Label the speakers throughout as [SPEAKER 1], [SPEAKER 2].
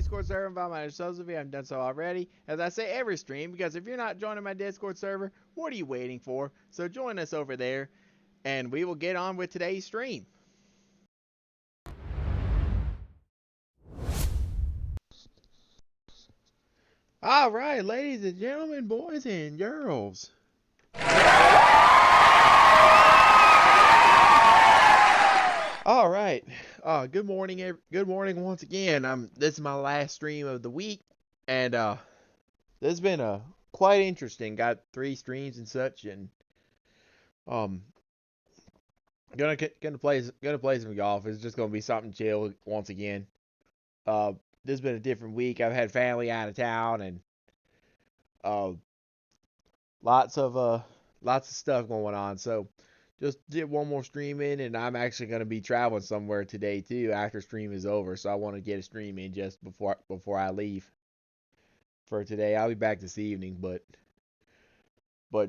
[SPEAKER 1] Discord server and buy my subs if you haven't done so already. As I say every stream, because if you're not joining my Discord server, what are you waiting for? So join us over there, and we will get on with today's stream. All right, ladies and gentlemen, boys and girls. All right. Good morning. Good morning once again. This is my last stream of the week, and this has been quite interesting. Got 3 streams and such, and gonna play some golf. It's just gonna be something chill once again. This has been a different week. I've had family out of town, and lots of stuff going on. So just did one more stream in, and I'm actually going to be traveling somewhere today too after stream is over. So I want to get a stream in just before I leave for today. I'll be back this evening, but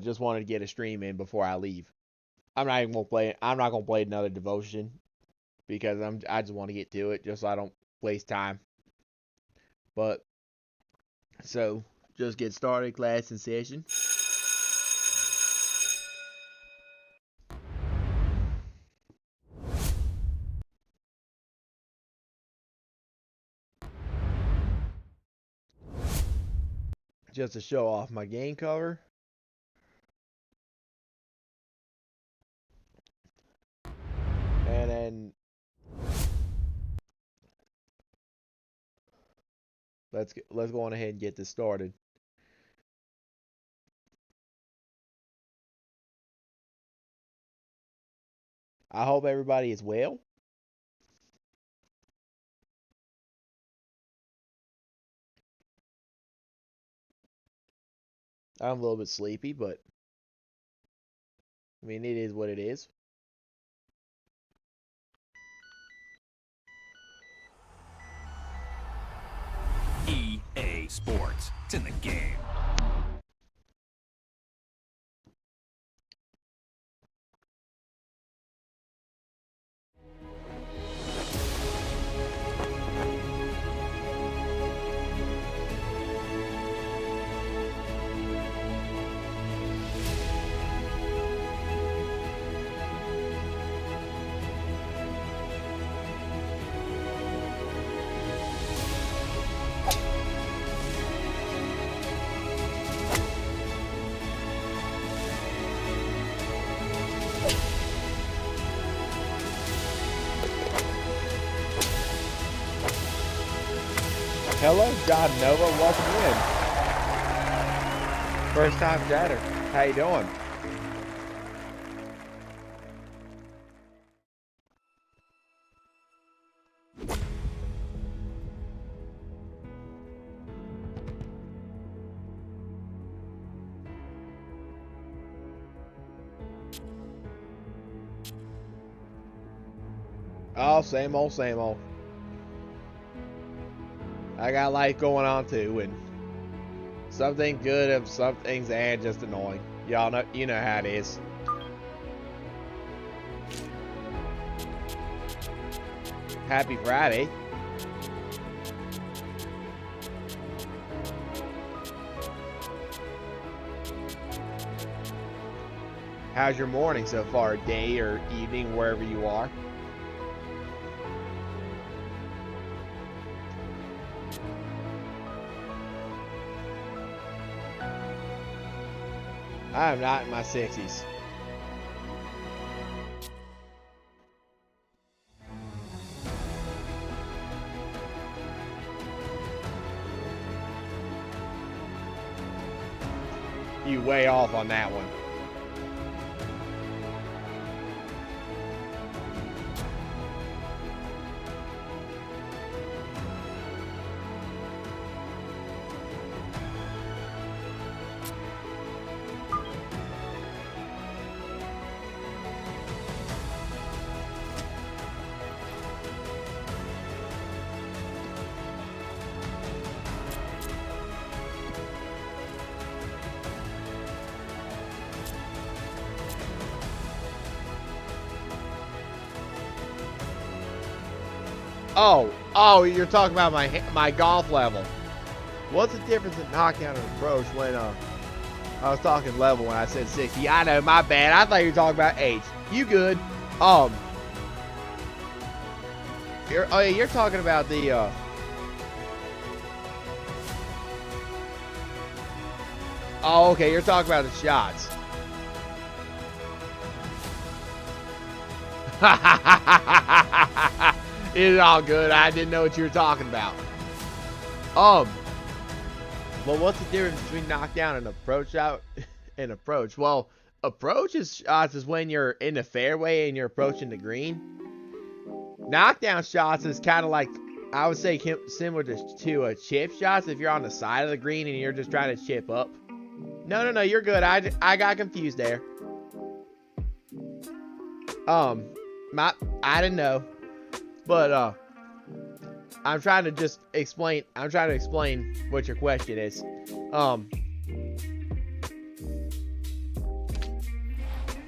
[SPEAKER 1] just wanted to get a stream in before I leave. I'm not gonna play another devotion because I just want to get to it just so I don't waste time. But so just get started, class in session. Just to show off my game cover. And then let's go on ahead and get this started. I hope everybody is well. I'm a little bit sleepy, but I mean, it is what it is.
[SPEAKER 2] EA Sports. It's in the game.
[SPEAKER 1] Hello, John Nova. Welcome in. First time chatter. How you doing? Oh, same old, same old. I got life going on too, and something good and some things and just annoying. Y'all know, you know how it is. Happy Friday. How's your morning so far, day or evening, wherever you are? I am not in my 60s. You way off on that one. Oh, you're talking about my golf level. What's the difference in knockdown and approach when I was talking level when I said 60? I know, my bad. I thought you were talking about age. You good? You're talking about the Oh, okay, you're talking about the shots. It's all good. I didn't know what you were talking about. Well, what's the difference between knockdown and approach shot and approach? Well, shots is when you're in the fairway and you're approaching the green. Knockdown shots is kind of like, I would say, similar to a chip shots if you're on the side of the green and you're just trying to chip up. No, you're good. I got confused there. I didn't know, but I'm trying to explain what your question is.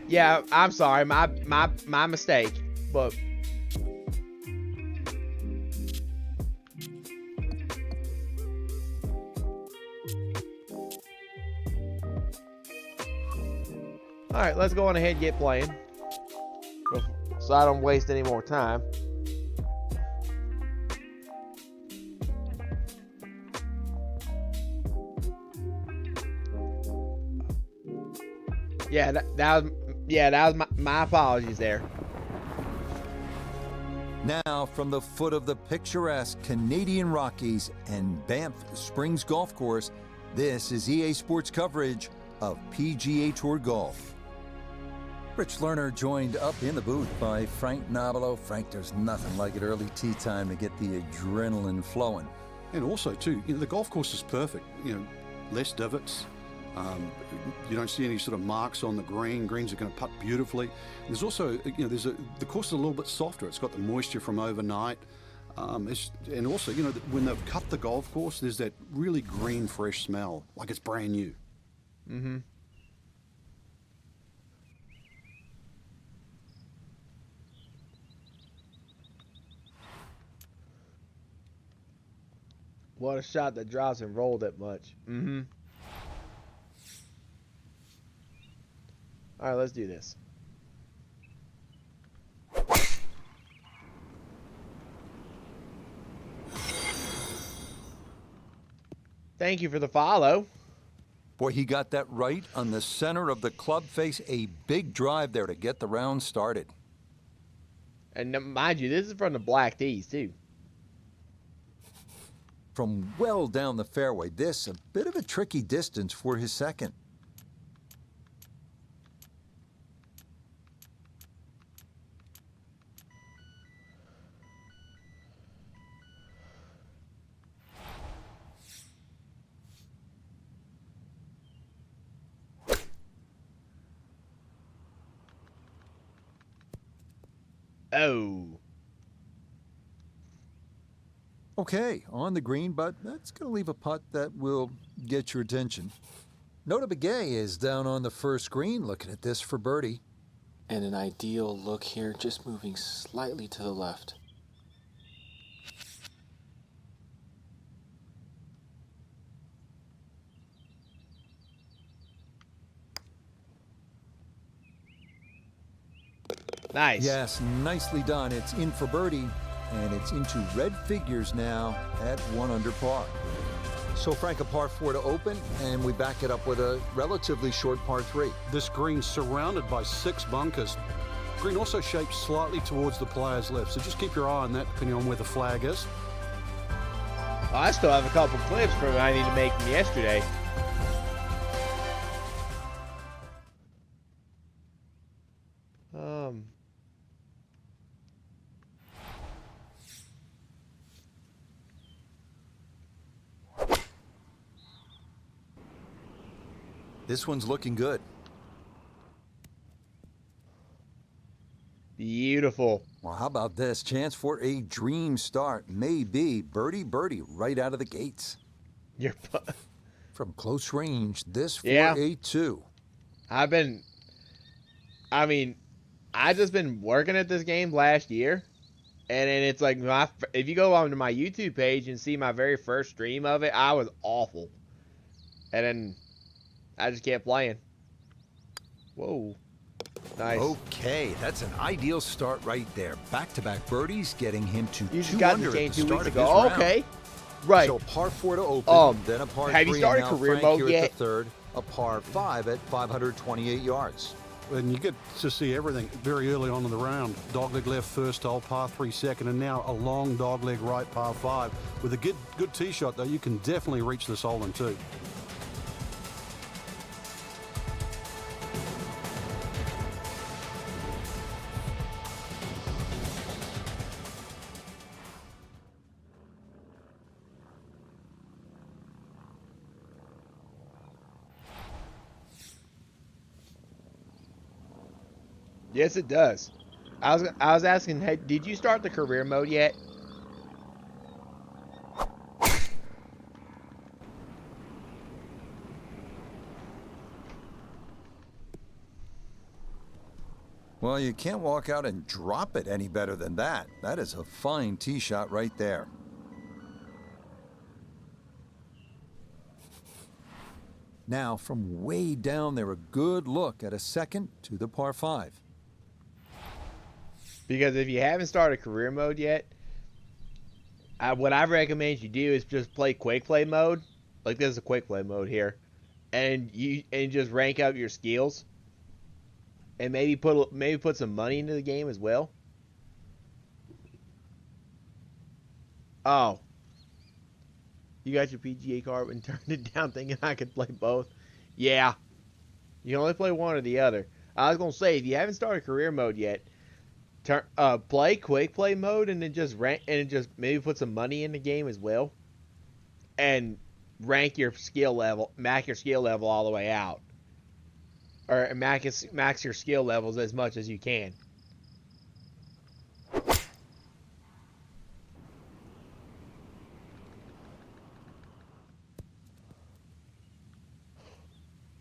[SPEAKER 1] Yeah, I'm sorry, my mistake, but. All right, let's go on ahead and get playing, so I don't waste any more time. Yeah, that was my apologies there.
[SPEAKER 3] Now, from the foot of the picturesque Canadian Rockies and Banff Springs Golf Course, this is EA Sports coverage of PGA Tour Golf. Rich Lerner joined up in the booth by Frank Nobilo. Frank, there's nothing like it early tee time to get the adrenaline flowing.
[SPEAKER 4] And also, too, the golf course is perfect. Less divots. You don't see any sort of marks on the green. Greens are going to putt beautifully. There's also, the course is a little bit softer. It's got the moisture from overnight. And also, when they've cut the golf course, there's that really green, fresh smell, like it's brand new.
[SPEAKER 1] Mm-hmm. What a shot that drops and rolled it much. Mm-hmm. All right, let's do this. Thank you for the follow.
[SPEAKER 3] Boy, he got that right on the center of the club face. A big drive there to get the round started.
[SPEAKER 1] And mind you, this is from the black tees, too.
[SPEAKER 3] From well down the fairway, this a bit of a tricky distance for his second.
[SPEAKER 1] Oh.
[SPEAKER 3] Okay, on the green, but that's going to leave a putt that will get your attention. Nota Begay is down on the first green looking at this for birdie.
[SPEAKER 5] And an ideal look here, just moving slightly to the left.
[SPEAKER 1] Nice.
[SPEAKER 3] Yes, nicely done. It's in for birdie, and it's into red figures now at 1 under par. So, Frank, a par 4 to open, and we back it up with a relatively short par 3.
[SPEAKER 4] This green's surrounded by 6 bunkers. Green also shaped slightly towards the player's left, so just keep your eye on that depending on where the flag is.
[SPEAKER 1] I still have a couple clips from I need to make from yesterday.
[SPEAKER 3] This one's looking good.
[SPEAKER 1] Beautiful.
[SPEAKER 3] Well, how about this? Chance for a dream start. Maybe birdie right out of the gates. From close range, this for a 2.
[SPEAKER 1] I've just been working at this game last year. And then it's like if you go onto my YouTube page and see my very first stream of it, I was awful. And then I just kept playing. Whoa. Nice.
[SPEAKER 3] Okay, that's an ideal start right there. Back-to-back birdies, getting him to
[SPEAKER 1] You just
[SPEAKER 3] 2
[SPEAKER 1] got in
[SPEAKER 3] under
[SPEAKER 1] the game
[SPEAKER 3] at the
[SPEAKER 1] 2
[SPEAKER 3] start
[SPEAKER 1] weeks
[SPEAKER 3] of his
[SPEAKER 1] ago.
[SPEAKER 3] round.
[SPEAKER 1] Okay. Right.
[SPEAKER 3] So a par 4 to open, then a par
[SPEAKER 1] have
[SPEAKER 3] 3,
[SPEAKER 1] you started
[SPEAKER 3] and now
[SPEAKER 1] career
[SPEAKER 3] Frank
[SPEAKER 1] mode
[SPEAKER 3] here
[SPEAKER 1] yet?
[SPEAKER 3] at the third, a par 5 at 528 yards.
[SPEAKER 4] And you get to see everything very early on in the round. Dogleg left first hole, par 3 second, and now a long dogleg right, par 5. With a good tee shot, though, you can definitely reach this hole in 2.
[SPEAKER 1] Yes, it does. I was asking, hey, did you start the career mode yet?
[SPEAKER 3] Well, you can't walk out and drop it any better than that. That is a fine tee shot right there. Now, from way down there, a good look at a second to the par 5.
[SPEAKER 1] Because if you haven't started career mode yet, what I recommend you do is just play quick play mode. Like this is a quick play mode here, and just rank up your skills, and maybe put some money into the game as well. Oh, you got your PGA card and turned it down, thinking I could play both. Yeah, you can only play one or the other. I was gonna say if you haven't started career mode yet, play quick play mode and then just maybe put some money in the game as well, and max your skill level all the way out, or max your skill levels as much as you can.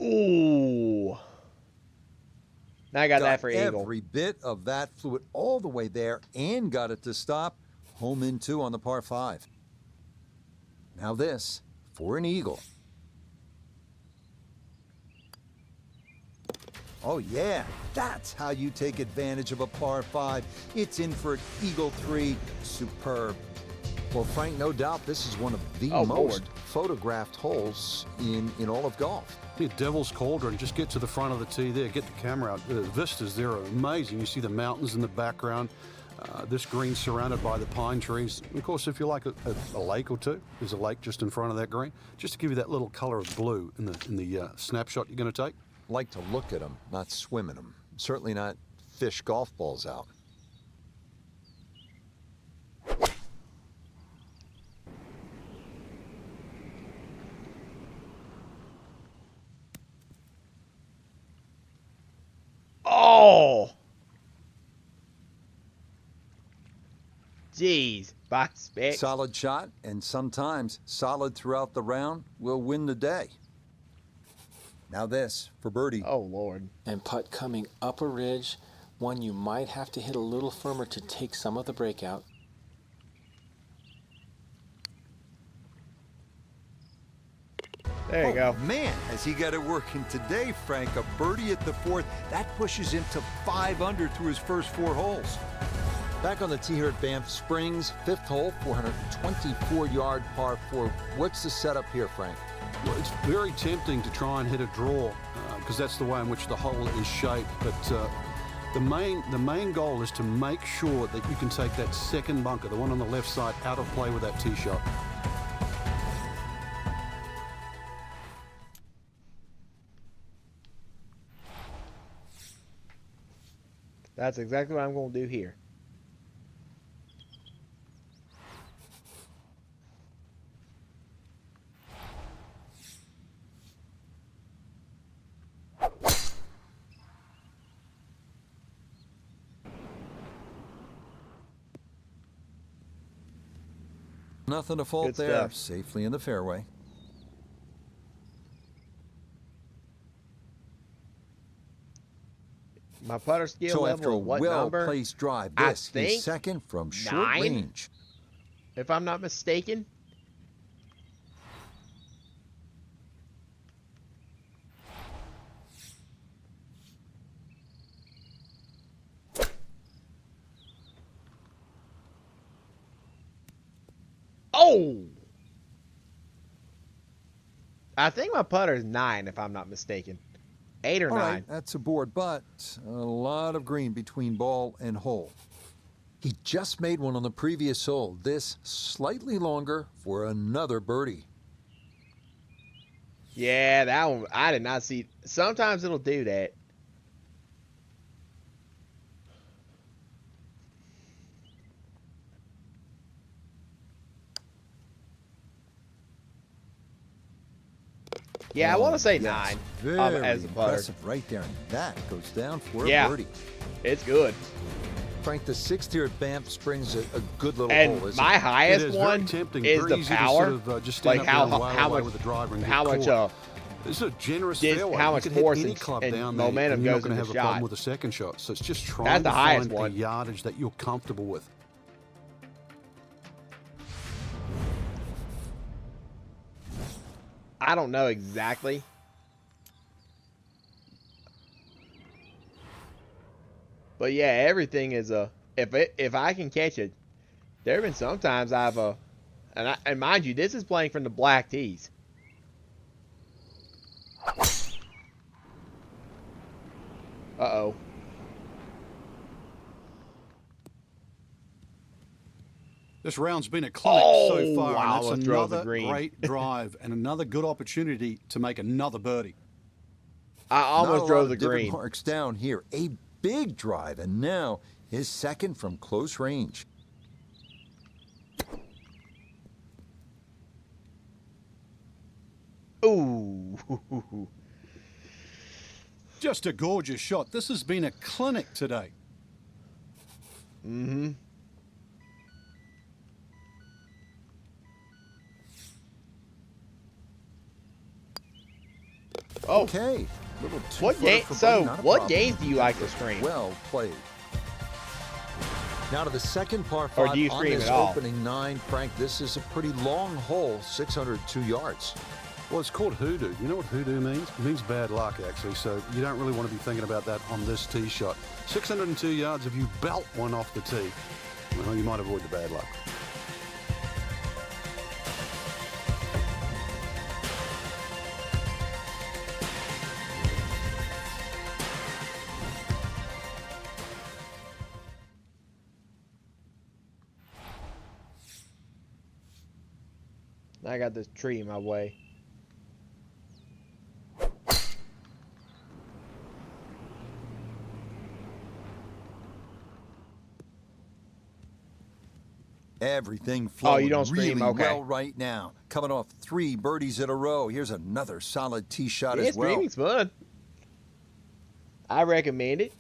[SPEAKER 1] Ooh. Now I got that for eagle.
[SPEAKER 3] Every bit of that, flew it all the way there and got it to stop. Home in 2 on the par 5. Now this for an eagle. Oh yeah, that's how you take advantage of a par 5. It's in for an eagle 3. Superb. Well, Frank, no doubt this is one of the most photographed holes in all of golf.
[SPEAKER 4] Yeah, Devil's Cauldron, just get to the front of the tee there, get the camera out. The vistas there are amazing. You see the mountains in the background. This green surrounded by the pine trees. Of course, if you like a lake or two, there's a lake just in front of that green, just to give you that little color of blue in the snapshot you're going to take.
[SPEAKER 3] Like to look at them, not swim in them. Certainly not fish golf balls out.
[SPEAKER 1] Oh! Jeez, by spec.
[SPEAKER 3] Solid shot, and sometimes solid throughout the round, will win the day. Now this for birdie.
[SPEAKER 1] Oh, Lord.
[SPEAKER 5] And putt coming up a ridge, one you might have to hit a little firmer to take some of the breakout.
[SPEAKER 1] There you go.
[SPEAKER 3] Man, has he got it working today, Frank. A birdie at the 4th. That pushes him to 5 under through his first 4 holes. Back on the tee here at Banff Springs, 5th hole, 424-yard par 4. What's the setup here, Frank?
[SPEAKER 4] Well, it's very tempting to try and hit a draw because that's the way in which the hole is shaped. But the main goal is to make sure that you can take that second bunker, the one on the left side, out of play with that tee shot.
[SPEAKER 1] That's exactly what I'm going to do here.
[SPEAKER 3] Nothing to fault
[SPEAKER 1] Good
[SPEAKER 3] there.
[SPEAKER 1] stuff.
[SPEAKER 3] Safely in the fairway.
[SPEAKER 1] My putter skill
[SPEAKER 3] So
[SPEAKER 1] level
[SPEAKER 3] after a
[SPEAKER 1] is what number?
[SPEAKER 3] well-placed drive,
[SPEAKER 1] I
[SPEAKER 3] this
[SPEAKER 1] think
[SPEAKER 3] is second from short
[SPEAKER 1] 9?
[SPEAKER 3] range.
[SPEAKER 1] If I'm not mistaken. Oh! I think my putter is 9, if I'm not mistaken. 8 or
[SPEAKER 3] All
[SPEAKER 1] 9.
[SPEAKER 3] right, that's a board, but a lot of green between ball and hole. He just made one on the previous hole. This slightly longer for another birdie.
[SPEAKER 1] Yeah, that one, I did not see. Sometimes it'll do that. Yeah, I want to say 9
[SPEAKER 3] Very
[SPEAKER 1] as a putter.
[SPEAKER 3] impressive right there. And that goes down for
[SPEAKER 1] Yeah.
[SPEAKER 3] a birdie.
[SPEAKER 1] It's good.
[SPEAKER 3] Frank, the 6th here at Banff Springs a good little
[SPEAKER 1] And
[SPEAKER 3] hole, isn't
[SPEAKER 1] my
[SPEAKER 3] it?
[SPEAKER 1] highest
[SPEAKER 4] It is very
[SPEAKER 1] one
[SPEAKER 4] tempting,
[SPEAKER 1] is
[SPEAKER 4] very
[SPEAKER 1] the
[SPEAKER 4] easy to
[SPEAKER 1] power.
[SPEAKER 4] sort of, just stand
[SPEAKER 1] Like
[SPEAKER 4] up
[SPEAKER 1] how
[SPEAKER 4] there and wail away
[SPEAKER 1] much
[SPEAKER 4] with the driver and get
[SPEAKER 1] how much
[SPEAKER 4] caught. This is a generous fairway.
[SPEAKER 1] how
[SPEAKER 4] You
[SPEAKER 1] much
[SPEAKER 4] could hit
[SPEAKER 1] force
[SPEAKER 4] any
[SPEAKER 1] and-
[SPEAKER 4] club
[SPEAKER 1] and
[SPEAKER 4] down there,
[SPEAKER 1] momentum
[SPEAKER 4] and you're
[SPEAKER 1] goes
[SPEAKER 4] not going
[SPEAKER 1] in
[SPEAKER 4] to
[SPEAKER 1] the
[SPEAKER 4] have a problem
[SPEAKER 1] shot.
[SPEAKER 4] with the second shot. So it's just trying
[SPEAKER 1] That's
[SPEAKER 4] to
[SPEAKER 1] the highest
[SPEAKER 4] find
[SPEAKER 1] one.
[SPEAKER 4] a yardage that you're comfortable with.
[SPEAKER 1] I don't know exactly. But yeah, everything is a if I can catch it. There have been sometimes I've and mind you, this is playing from the black tees. Uh-oh.
[SPEAKER 4] This round's been a clinic so
[SPEAKER 1] Oh,
[SPEAKER 4] far,
[SPEAKER 1] wow,
[SPEAKER 4] and
[SPEAKER 1] almost
[SPEAKER 4] that's
[SPEAKER 1] drove the
[SPEAKER 4] another
[SPEAKER 1] green.
[SPEAKER 4] great drive and another good opportunity to make another birdie.
[SPEAKER 1] I
[SPEAKER 3] Not a
[SPEAKER 1] almost
[SPEAKER 3] lot
[SPEAKER 1] drove
[SPEAKER 3] of
[SPEAKER 1] the
[SPEAKER 3] divot
[SPEAKER 1] green.
[SPEAKER 3] marks down here. A big drive, and now his second from close range.
[SPEAKER 1] Ooh.
[SPEAKER 4] Just a gorgeous shot. This has been a clinic today.
[SPEAKER 1] Mm-hmm. Oh,
[SPEAKER 3] Okay. Little
[SPEAKER 1] what
[SPEAKER 3] two-footer
[SPEAKER 1] game?
[SPEAKER 3] for
[SPEAKER 1] So,
[SPEAKER 3] birdie, not a
[SPEAKER 1] what
[SPEAKER 3] problem.
[SPEAKER 1] games do you like to stream?
[SPEAKER 3] Well played. Now to the second par
[SPEAKER 1] Or
[SPEAKER 3] 5
[SPEAKER 1] do you
[SPEAKER 3] on
[SPEAKER 1] stream
[SPEAKER 3] this
[SPEAKER 1] at all?
[SPEAKER 3] opening 9. Frank, this is a pretty long hole, 602 yards.
[SPEAKER 4] Well, it's called hoodoo. You know what hoodoo means? It means bad luck, actually. So you don't really want to be thinking about that on this tee shot. 602 yards, if you belt one off the tee, well, you might avoid the bad luck.
[SPEAKER 1] I got this tree in my way.
[SPEAKER 3] Everything flowing
[SPEAKER 1] you don't stream?
[SPEAKER 3] really
[SPEAKER 1] Okay.
[SPEAKER 3] well right now. Coming off 3 birdies in a row. Here's another solid tee shot
[SPEAKER 1] Yeah,
[SPEAKER 3] as well.
[SPEAKER 1] streaming's fun. I recommend it,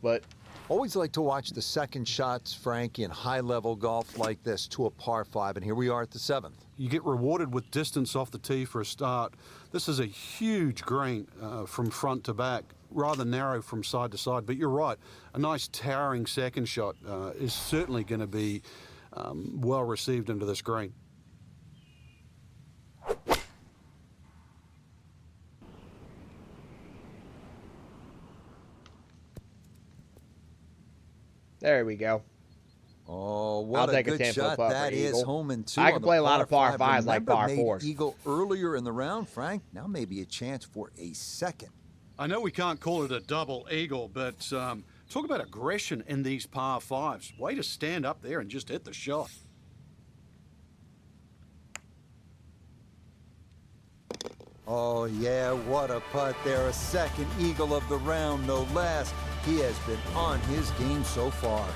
[SPEAKER 1] but
[SPEAKER 3] Always like to watch the second shots, Frank, in high-level golf like this to a par 5, and here we are at the 7th.
[SPEAKER 4] You get rewarded with distance off the tee for a start. This is a huge green from front to back, rather narrow from side to side. But you're right, a nice towering second shot is certainly going to be well received into this green.
[SPEAKER 1] there we go.
[SPEAKER 3] Oh, what
[SPEAKER 1] I'll
[SPEAKER 3] a
[SPEAKER 1] take a
[SPEAKER 3] good
[SPEAKER 1] 10-foot
[SPEAKER 3] shot
[SPEAKER 1] putt for
[SPEAKER 3] that is.
[SPEAKER 1] eagle.
[SPEAKER 3] Home and 2
[SPEAKER 1] I
[SPEAKER 3] on
[SPEAKER 1] can
[SPEAKER 3] the
[SPEAKER 1] play a lot of par
[SPEAKER 3] par
[SPEAKER 1] 5s like
[SPEAKER 3] Remember,
[SPEAKER 1] par
[SPEAKER 3] made
[SPEAKER 1] 4s.
[SPEAKER 3] eagle earlier in the round, Frank. Now maybe a chance for a second.
[SPEAKER 4] I know we can't call it a double eagle, but talk about aggression in these par 5s. Way to stand up there and just hit the shot.
[SPEAKER 3] Oh, yeah, what a putt there. A second eagle of the round, no less. He has been on his game so far.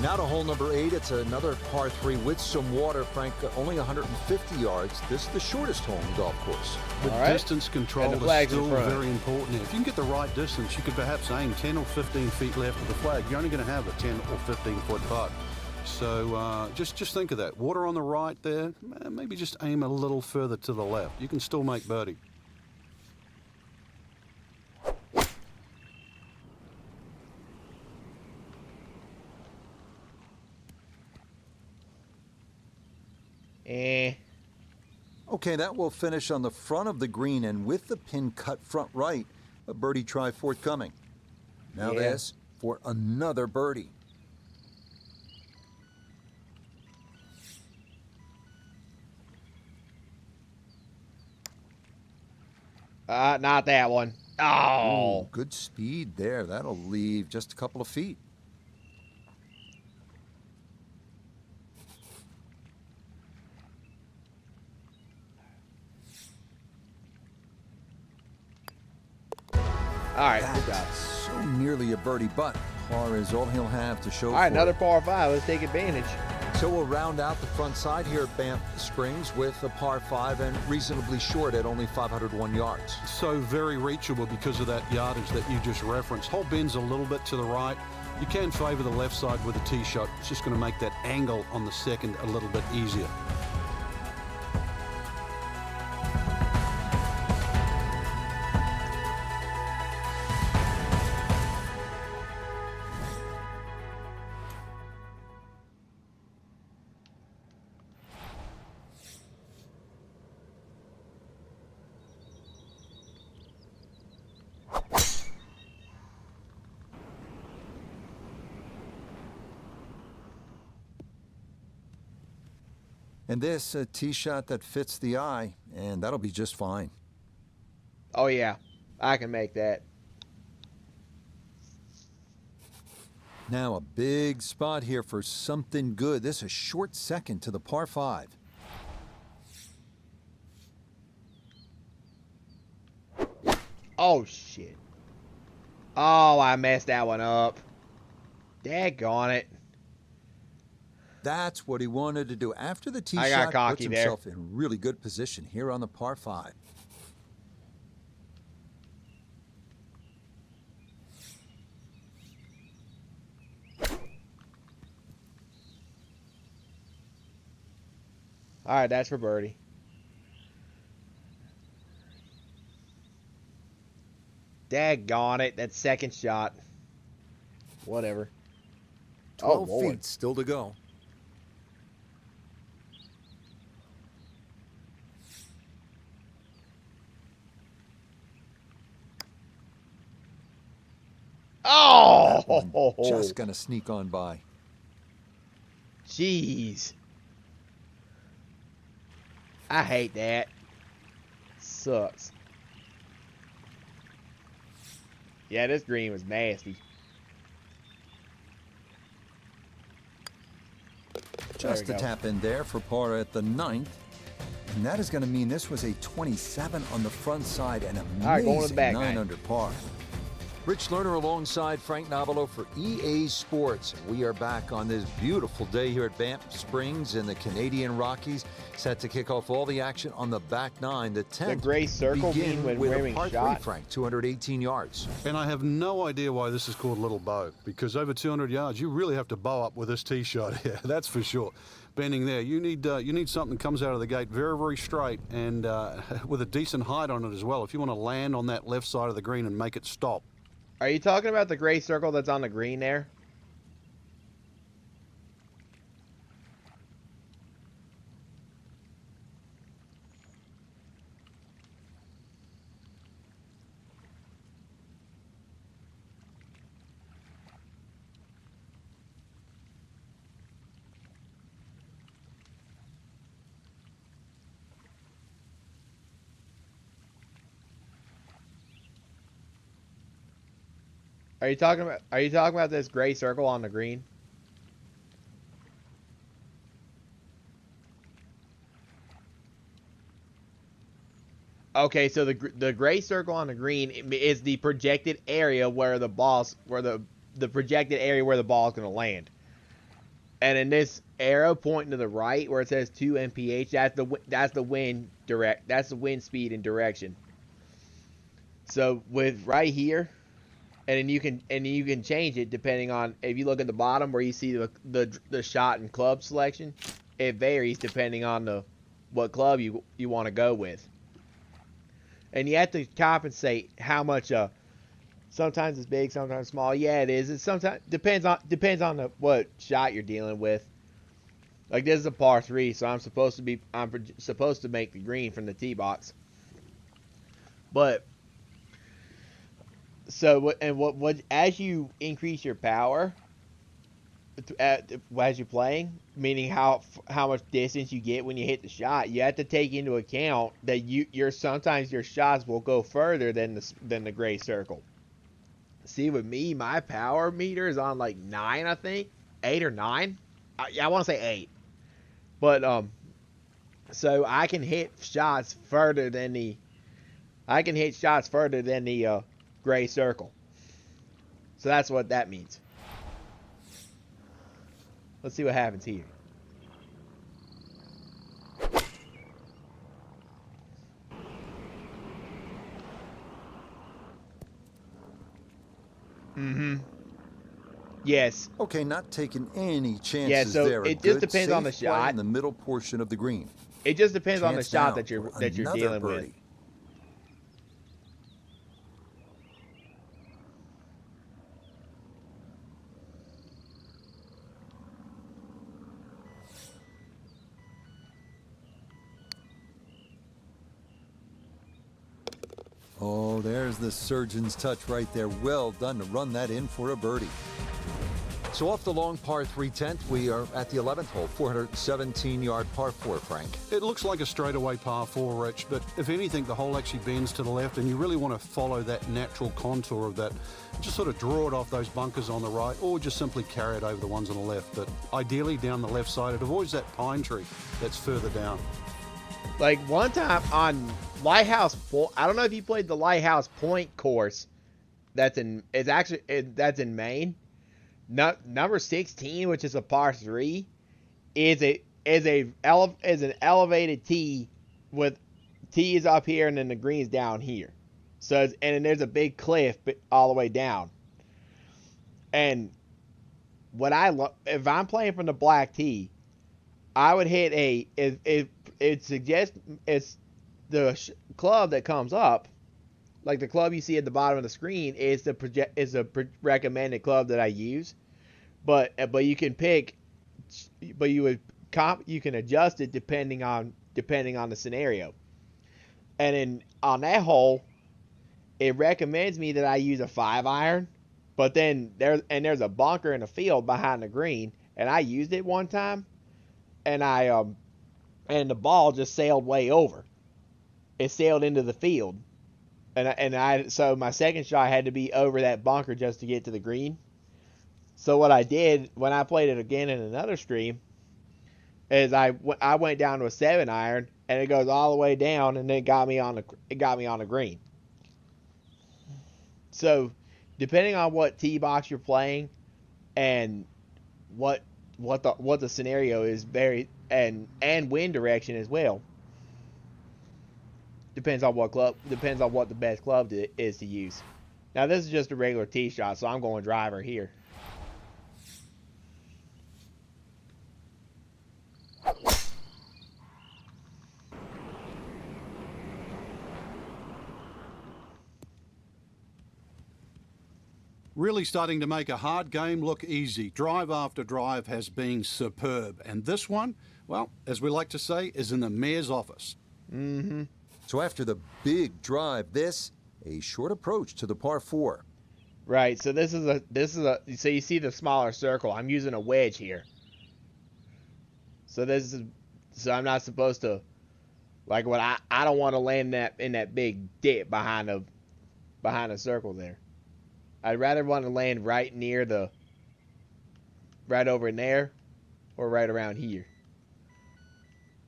[SPEAKER 3] Now to hole number 8. It's another par 3 with some water, Frank. Only 150 yards. This is the shortest hole in the golf course.
[SPEAKER 4] The
[SPEAKER 1] All right.
[SPEAKER 4] distance control
[SPEAKER 1] And the
[SPEAKER 4] is
[SPEAKER 1] flag's in
[SPEAKER 4] still
[SPEAKER 1] front.
[SPEAKER 4] very important. If you can get the right distance, you could perhaps aim 10 or 15 feet left of the flag. You're only going to have a 10 or 15-foot putt. So just think of that. Water on the right there, maybe just aim a little further to the left. You can still make birdie.
[SPEAKER 1] Eh.
[SPEAKER 3] Okay, that will finish on the front of the green and with the pin cut front right. A birdie try forthcoming. Now
[SPEAKER 1] Yeah.
[SPEAKER 3] this for another birdie.
[SPEAKER 1] Not that one. Oh.
[SPEAKER 3] Ooh, good speed there. That'll leave just a couple of feet.
[SPEAKER 1] All right, good job.
[SPEAKER 3] That's so nearly a birdie, but par is all he'll have to show
[SPEAKER 1] All right,
[SPEAKER 3] for
[SPEAKER 1] another
[SPEAKER 3] it.
[SPEAKER 1] par 5. Let's take advantage.
[SPEAKER 3] So we'll round out the front side here at Banff Springs with a par 5 and reasonably short at only 501 yards.
[SPEAKER 4] So very reachable because of that yardage that you just referenced. Hole bends a little bit to the right. You can favour the left side with a tee shot. It's just going to make that angle on the second a little bit easier.
[SPEAKER 3] And this, a tee shot that fits the eye, and that'll be just fine.
[SPEAKER 1] Oh, yeah. I can make that.
[SPEAKER 3] Now a big spot here for something good. This is a short second to the par 5.
[SPEAKER 1] Oh, shit. Oh, I messed that one up. Daggone it.
[SPEAKER 3] That's what he wanted to do. After the tee
[SPEAKER 1] I got
[SPEAKER 3] shot,
[SPEAKER 1] cocky
[SPEAKER 3] puts
[SPEAKER 1] there.
[SPEAKER 3] himself in really good position here on the par 5.
[SPEAKER 1] All right, that's for birdie. Daggone it. That second shot. Whatever.
[SPEAKER 3] 12
[SPEAKER 1] oh, Lord.
[SPEAKER 3] feet still to go. That one
[SPEAKER 1] Oh,
[SPEAKER 3] just gonna sneak on by.
[SPEAKER 1] jeez. I hate that. Sucks. Yeah, this green was nasty.
[SPEAKER 3] Just
[SPEAKER 1] we
[SPEAKER 3] a
[SPEAKER 1] go.
[SPEAKER 3] tap in there for par at the 9th. And that is going to mean this was a 27 on the front side and amazing
[SPEAKER 1] right, going to the back
[SPEAKER 3] 9
[SPEAKER 1] nine.
[SPEAKER 3] under par. Rich Lerner alongside Frank Nobilo for EA Sports. We are back on this beautiful day here at Banff Springs in the Canadian Rockies, set to kick off all the action on the back 9. The 10th
[SPEAKER 1] The gray circle
[SPEAKER 3] begin
[SPEAKER 1] mean when
[SPEAKER 3] with a
[SPEAKER 1] Raymond
[SPEAKER 3] par 3,
[SPEAKER 1] shot.
[SPEAKER 3] Frank, 218 yards.
[SPEAKER 4] And I have no idea why this is called Little Bow, because over 200 yards, you really have to bow up with this tee shot here. That's for sure. Bending there, you need something that comes out of the gate very, very straight and with a decent height on it as well. If you want to land on that left side of the green and make it stop.
[SPEAKER 1] Are you talking about the gray circle that's on the green there? Are you talking about this gray circle on the green? Okay, so the gray circle on the green is the projected area where the projected area where the ball is going to land. And in this arrow pointing to the right where it says 2 mph, that's the wind speed and direction. So with right here, and then you can change it depending on, if you look at the bottom where you see the shot and club selection, it varies depending on what club you want to go with. And you have to compensate how much. Sometimes it's big, sometimes small. Yeah, it is. It sometimes depends on what shot you're dealing with. Like this is a par 3, so I'm supposed to make the green from the tee box. But so what as you increase your power as you're playing, meaning how much distance you get when you hit the shot, you have to take into account that sometimes your shots will go further than the gray circle. See, with me, my power meter is on like 9, I think, 8 or 9. I want to say 8, but so I can hit shots further than the gray circle. So that's what that means. Let's see what happens here. Yes.
[SPEAKER 3] Okay, not taking any chances
[SPEAKER 1] Yeah, so
[SPEAKER 3] there.
[SPEAKER 1] it just depends on the shot.
[SPEAKER 3] In the middle portion of the green.
[SPEAKER 1] It just depends on the
[SPEAKER 3] Chance
[SPEAKER 1] shot
[SPEAKER 3] now
[SPEAKER 1] that you're
[SPEAKER 3] for another
[SPEAKER 1] dealing
[SPEAKER 3] birdie.
[SPEAKER 1] with.
[SPEAKER 3] Oh, there's the surgeon's touch right there. Well done to run that in for a birdie.
[SPEAKER 6] So off the long par 3 10th, we are at the 11th hole, 417-yard par 4, Frank.
[SPEAKER 4] It looks like a straightaway par 4, Rich, but if anything, the hole actually bends to the left, and you really want to follow that natural contour of that. Just sort of draw it off those bunkers on the right, or just simply carry it over the ones on the left. But ideally down the left side, it avoids that pine tree that's further down.
[SPEAKER 1] Like one time on Lighthouse Point, I don't know if you played the Lighthouse Point course. That's in Maine. Number 16, which is a par 3, is an elevated tee with tees up here and then the greens down here. So and then there's a big cliff all the way down. And if I'm playing from the black tee, I would hit it suggests it's the club that comes up, like the club you see at the bottom of the screen is the recommended club that I use, but you can pick, but you can adjust it depending on the scenario. And on that hole, it recommends me that I use a 5-iron, but then there's a bunker in the field behind the green, and I used it one time, and and the ball just sailed way over. It sailed into the field. So my second shot had to be over that bunker just to get to the green. So what I did when I played it again in another stream is I went down to a 7-iron, and it goes all the way down, and then it got me on the green. So depending on what tee box you're playing and what the scenario is, and wind direction as well. Depends on what the best club is to use. Now this is just a regular tee shot, so I'm going driver here.
[SPEAKER 4] Really starting to make a hard game look easy. Drive after drive has been superb. And this one, well, as we like to say, is in the mayor's office.
[SPEAKER 1] Mm-hmm.
[SPEAKER 3] So after the big drive, a short approach to the par 4.
[SPEAKER 1] Right, so this is a so you see the smaller circle. I'm using a wedge here. So I'm not supposed to, like, what I don't want to land in that big dip behind the circle there. I'd rather want to land right over in there, or right around here.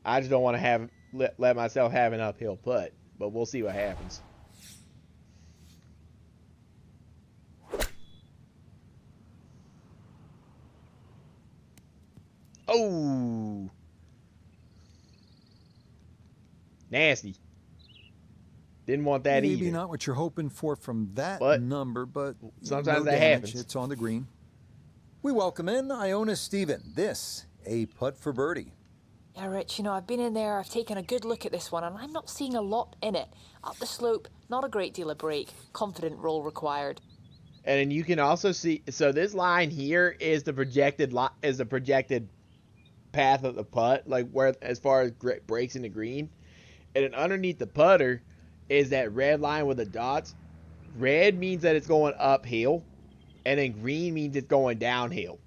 [SPEAKER 1] I just don't want to let myself have an uphill putt, but we'll see what happens. Oh, nasty. Didn't want that either.
[SPEAKER 3] Maybe not what you're hoping for from that number, but
[SPEAKER 1] sometimes
[SPEAKER 3] no
[SPEAKER 1] that
[SPEAKER 3] damage.
[SPEAKER 1] happens.
[SPEAKER 3] It's on the green. We welcome in Iona Stephen. This, a putt for birdie.
[SPEAKER 7] Yeah, Rich, I've been in there, I've taken a good look at this one, and I'm not seeing a lot in it. Up the slope, not a great deal of break. Confident roll required.
[SPEAKER 1] And then you can also see, so this line here is the projected path of the putt, like where as far as breaks in the green, and then underneath the putter is that red line with the dots. Red means that it's going uphill, and then green means it's going downhill.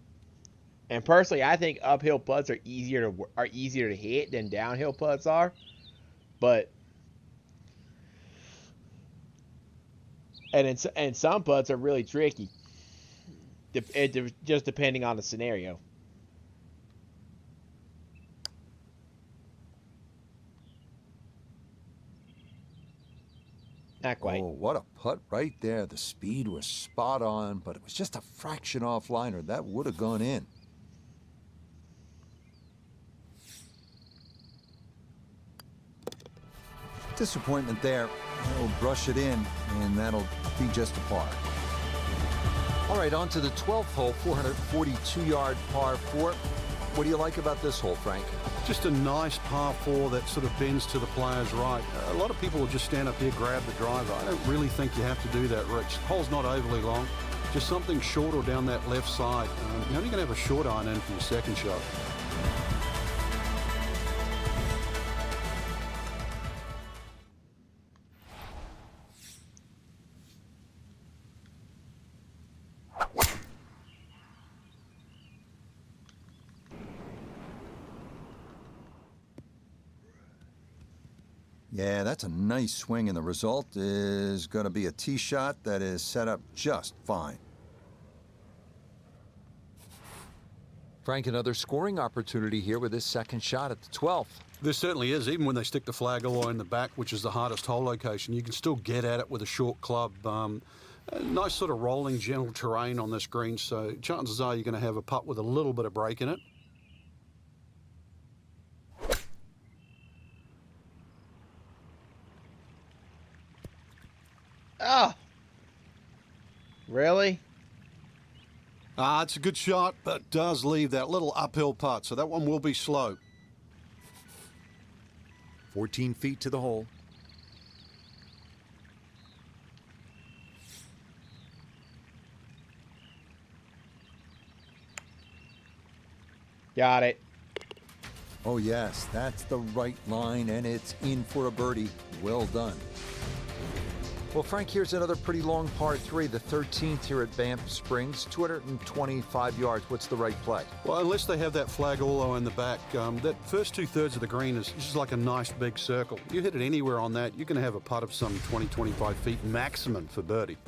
[SPEAKER 1] And personally, I think uphill putts are easier to hit than downhill putts are, but and some putts are really tricky. Just depending on the scenario. Not quite.
[SPEAKER 3] Oh, what a putt right there. The speed was spot on, but it was just a fraction offline, or that would have gone in. Disappointment there. He'll brush it in, and that'll be just a par. All right, on to the 12th hole, 442-yard par 4. What do you like about this hole, Frank?
[SPEAKER 4] Just a nice par 4 that sort of bends to the player's right. A lot of people will just stand up here, grab the driver. I don't really think you have to do that, Rich. The hole's not overly long. Just something short or down that left side. You're only going to have a short iron in for your second shot.
[SPEAKER 3] Yeah, that's a nice swing, and the result is going to be a tee shot that is set up just fine. Frank, another scoring opportunity here with this second shot at the 12th.
[SPEAKER 4] There certainly is. Even when they stick the flag all the way in the back, which is the hardest hole location, you can still get at it with a short club. A nice sort of rolling, gentle terrain on this green, so chances are you're going to have a putt with a little bit of break in it.
[SPEAKER 1] Oh, really?
[SPEAKER 4] It's a good shot, but does leave that little uphill putt, so that one will be slow.
[SPEAKER 3] 14 feet to the hole.
[SPEAKER 1] Got it.
[SPEAKER 3] Oh, yes, that's the right line, and it's in for a birdie. Well done. Well, Frank, here's another pretty long par 3, the 13th here at Banff Springs, 225 yards. What's the right play?
[SPEAKER 4] Well, unless they have that flag all the way in the back, that first 2/3 of the green is just like a nice big circle. You hit it anywhere on that, you're going to have a putt of some 20, 25 feet maximum for birdie.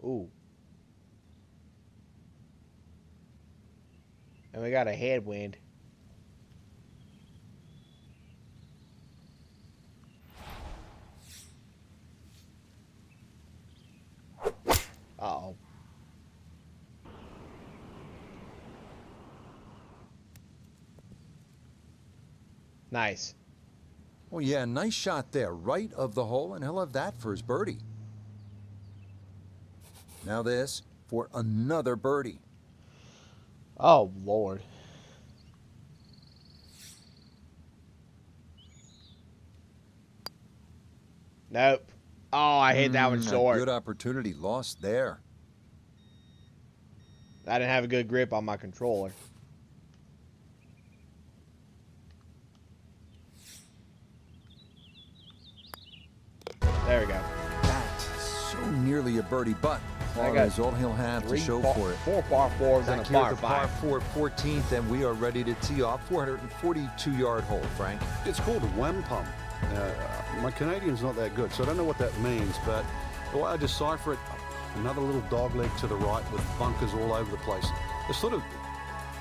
[SPEAKER 1] Ooh. And we got a headwind. Uh-oh. Nice.
[SPEAKER 3] Oh, yeah, nice shot there, right of the hole, and he'll have that for his birdie. Now this for another birdie.
[SPEAKER 1] Oh, Lord. Nope. Oh, I hit that one short.
[SPEAKER 3] A good opportunity lost there.
[SPEAKER 1] I didn't have a good grip on my controller. There we go.
[SPEAKER 3] That's so nearly a birdie, but
[SPEAKER 1] I
[SPEAKER 3] par
[SPEAKER 1] got
[SPEAKER 3] is all he'll have to show for it.
[SPEAKER 1] 4 par 4s and a
[SPEAKER 3] Back here
[SPEAKER 1] par
[SPEAKER 3] at the par
[SPEAKER 1] 5.
[SPEAKER 3] 4 14th, and we are ready to tee off. 442-yard hole, Frank.
[SPEAKER 4] It's called a wampum. My Canadian's not that good, so I don't know what that means, but the way I decipher it, another little dog leg to the right with bunkers all over the place. It's sort of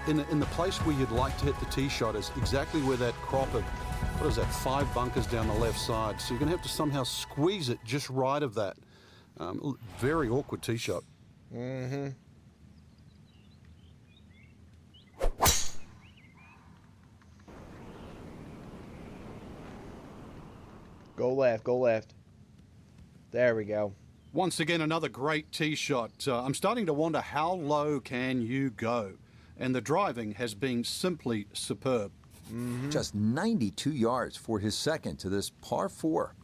[SPEAKER 4] in the place where you'd like to hit the tee shot is exactly where that crop of, what is that, 5 bunkers down the left side. So you're going to have to somehow squeeze it just right of that. Very awkward tee shot.
[SPEAKER 1] Mm-hmm. Go left, go left. There we go.
[SPEAKER 4] Once again, another great tee shot. I'm starting to wonder how low can you go? And the driving has been simply superb.
[SPEAKER 3] Just 92 yards for his second to this par 4.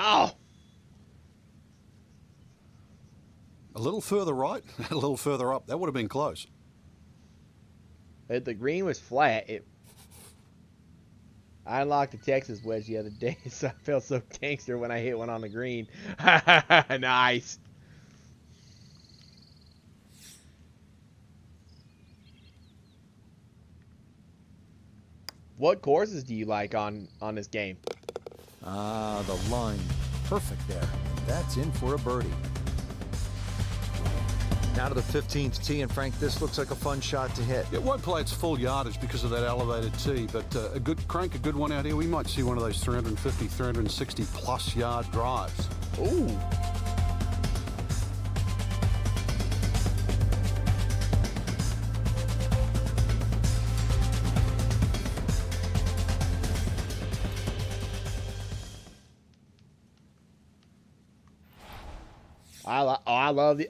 [SPEAKER 1] Oh,
[SPEAKER 4] A little further right, a little further up. That would have been close.
[SPEAKER 1] if the green was flat, I unlocked the Texas wedge the other day, so I felt so gangster when I hit one on the green. Nice. What courses do you like on this game?
[SPEAKER 3] Ah, the line. Perfect there. That's in for a birdie. Now to the 15th tee, and Frank, this looks like a fun shot to hit.
[SPEAKER 4] It won't play its full yardage because of that elevated tee, but a good one out here. We might see one of those 350, 360 plus yard drives.
[SPEAKER 1] Ooh.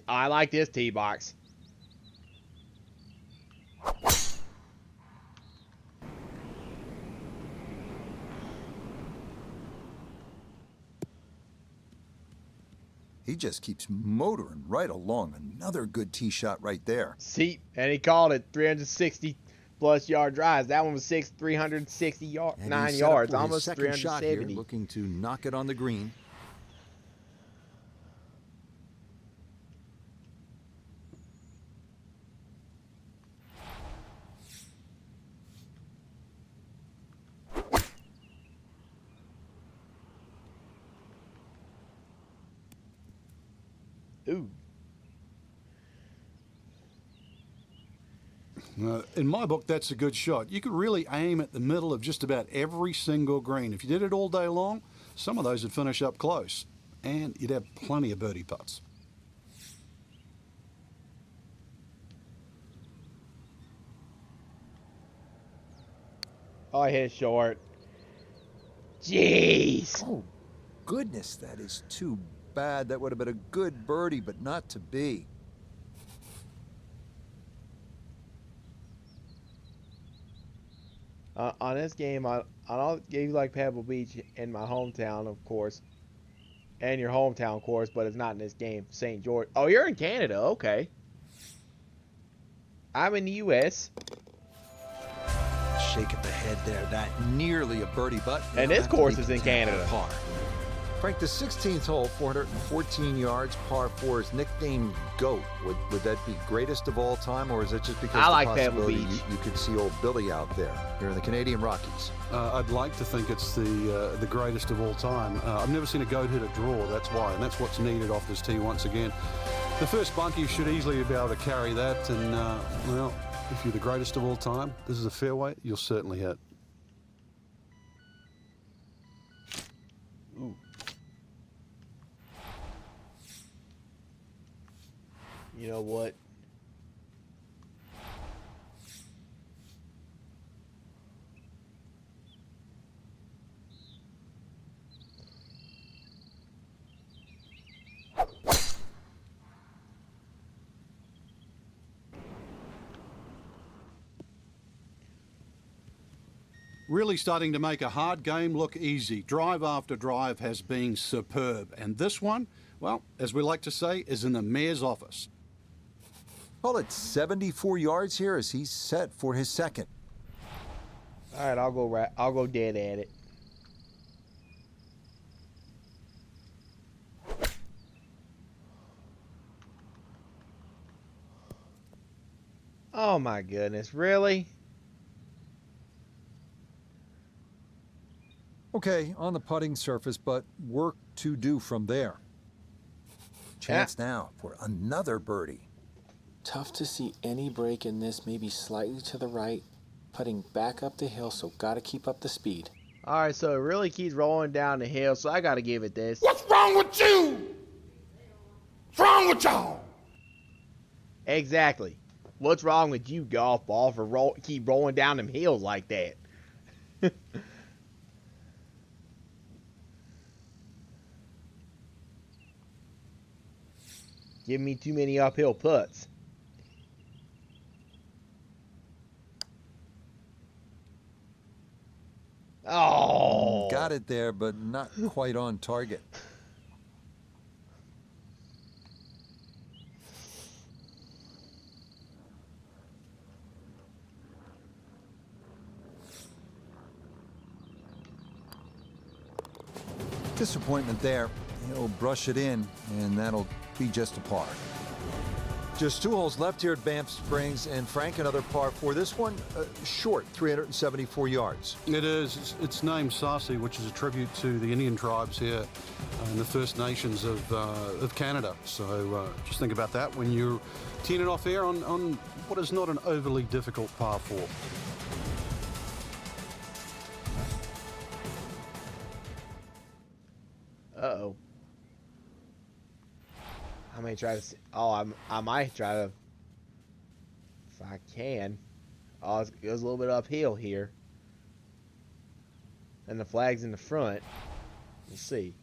[SPEAKER 1] I like this tee box.
[SPEAKER 3] He just keeps motoring right along. Another good tee shot right there.
[SPEAKER 1] See, and he called it 360 plus yard drives. That one was 360 yards,
[SPEAKER 3] And
[SPEAKER 1] 9
[SPEAKER 3] he's set up
[SPEAKER 1] yards,
[SPEAKER 3] for his
[SPEAKER 1] almost
[SPEAKER 3] second shot here,
[SPEAKER 1] 370.
[SPEAKER 3] looking to knock it on the green.
[SPEAKER 1] Ooh.
[SPEAKER 4] In my book, that's a good shot. You could really aim at the middle of just about every single green. If you did it all day long, some of those would finish up close, and you'd have plenty of birdie putts.
[SPEAKER 1] Oh, I hit it short. Jeez.
[SPEAKER 3] Oh, goodness, that is too bad. That would have been a good birdie, but not to be.
[SPEAKER 1] On this game, I don't give you like Pebble Beach in my hometown, of course, and your hometown course, but it's not in this game. St. George. Oh, you're in Canada. Okay. I'm in the U.S.
[SPEAKER 3] Shake of the head there. That nearly a birdie, but
[SPEAKER 1] And this course is in Canada.
[SPEAKER 3] Par. Frank, the 16th hole, 414 yards, par 4 is nicknamed GOAT. Would that be greatest of all time, or is it just because
[SPEAKER 1] I
[SPEAKER 3] the
[SPEAKER 1] like Pebble
[SPEAKER 3] possibility
[SPEAKER 1] Beach.
[SPEAKER 3] you could see old Billy out there here in the Canadian Rockies?
[SPEAKER 4] I'd like to think it's the greatest of all time. I've never seen a goat hit a draw, that's why, and that's what's needed off this tee once again. The first bunkie should easily be able to carry that, and, well, if you're the greatest of all time, this is a fairway, you'll certainly hit.
[SPEAKER 1] Ooh. You know what?
[SPEAKER 4] Really starting to make a hard game look easy. Drive after drive has been superb. And this one, well, as we like to say, is in the mayor's office.
[SPEAKER 3] Call it 74 yards here as he's set for his second.
[SPEAKER 1] All right, I'll go dead at it. Oh my goodness, really?
[SPEAKER 3] Okay, on the putting surface, but work to do from there. Chance now for another birdie.
[SPEAKER 5] Tough to see any break in this, maybe slightly to the right. Putting back up the hill, so gotta keep up the speed.
[SPEAKER 1] All right, so it really keeps rolling down the hill, so I got to give it this.
[SPEAKER 8] What's wrong with you? What's wrong with y'all?
[SPEAKER 1] Exactly. What's wrong with you, golf ball, for keep rolling down them hills like that? Give me too many uphill putts. Oh.
[SPEAKER 3] Got got it there, but not quite on target. Disappointment there. He'll brush it in, and that'll be just a par. Just 2 holes left here at Banff Springs, and Frank, another par 4. This one short, 374 yards.
[SPEAKER 4] It is. It's named Sarcee, which is a tribute to the Indian tribes here and the First Nations of Canada. So just think about that when you're teeing it off here on what is not an overly difficult par 4.
[SPEAKER 1] Uh-oh. I may try to see. Oh, I might try to, if I can. Oh, it goes a little bit uphill here. And the flag's in the front. Let's see.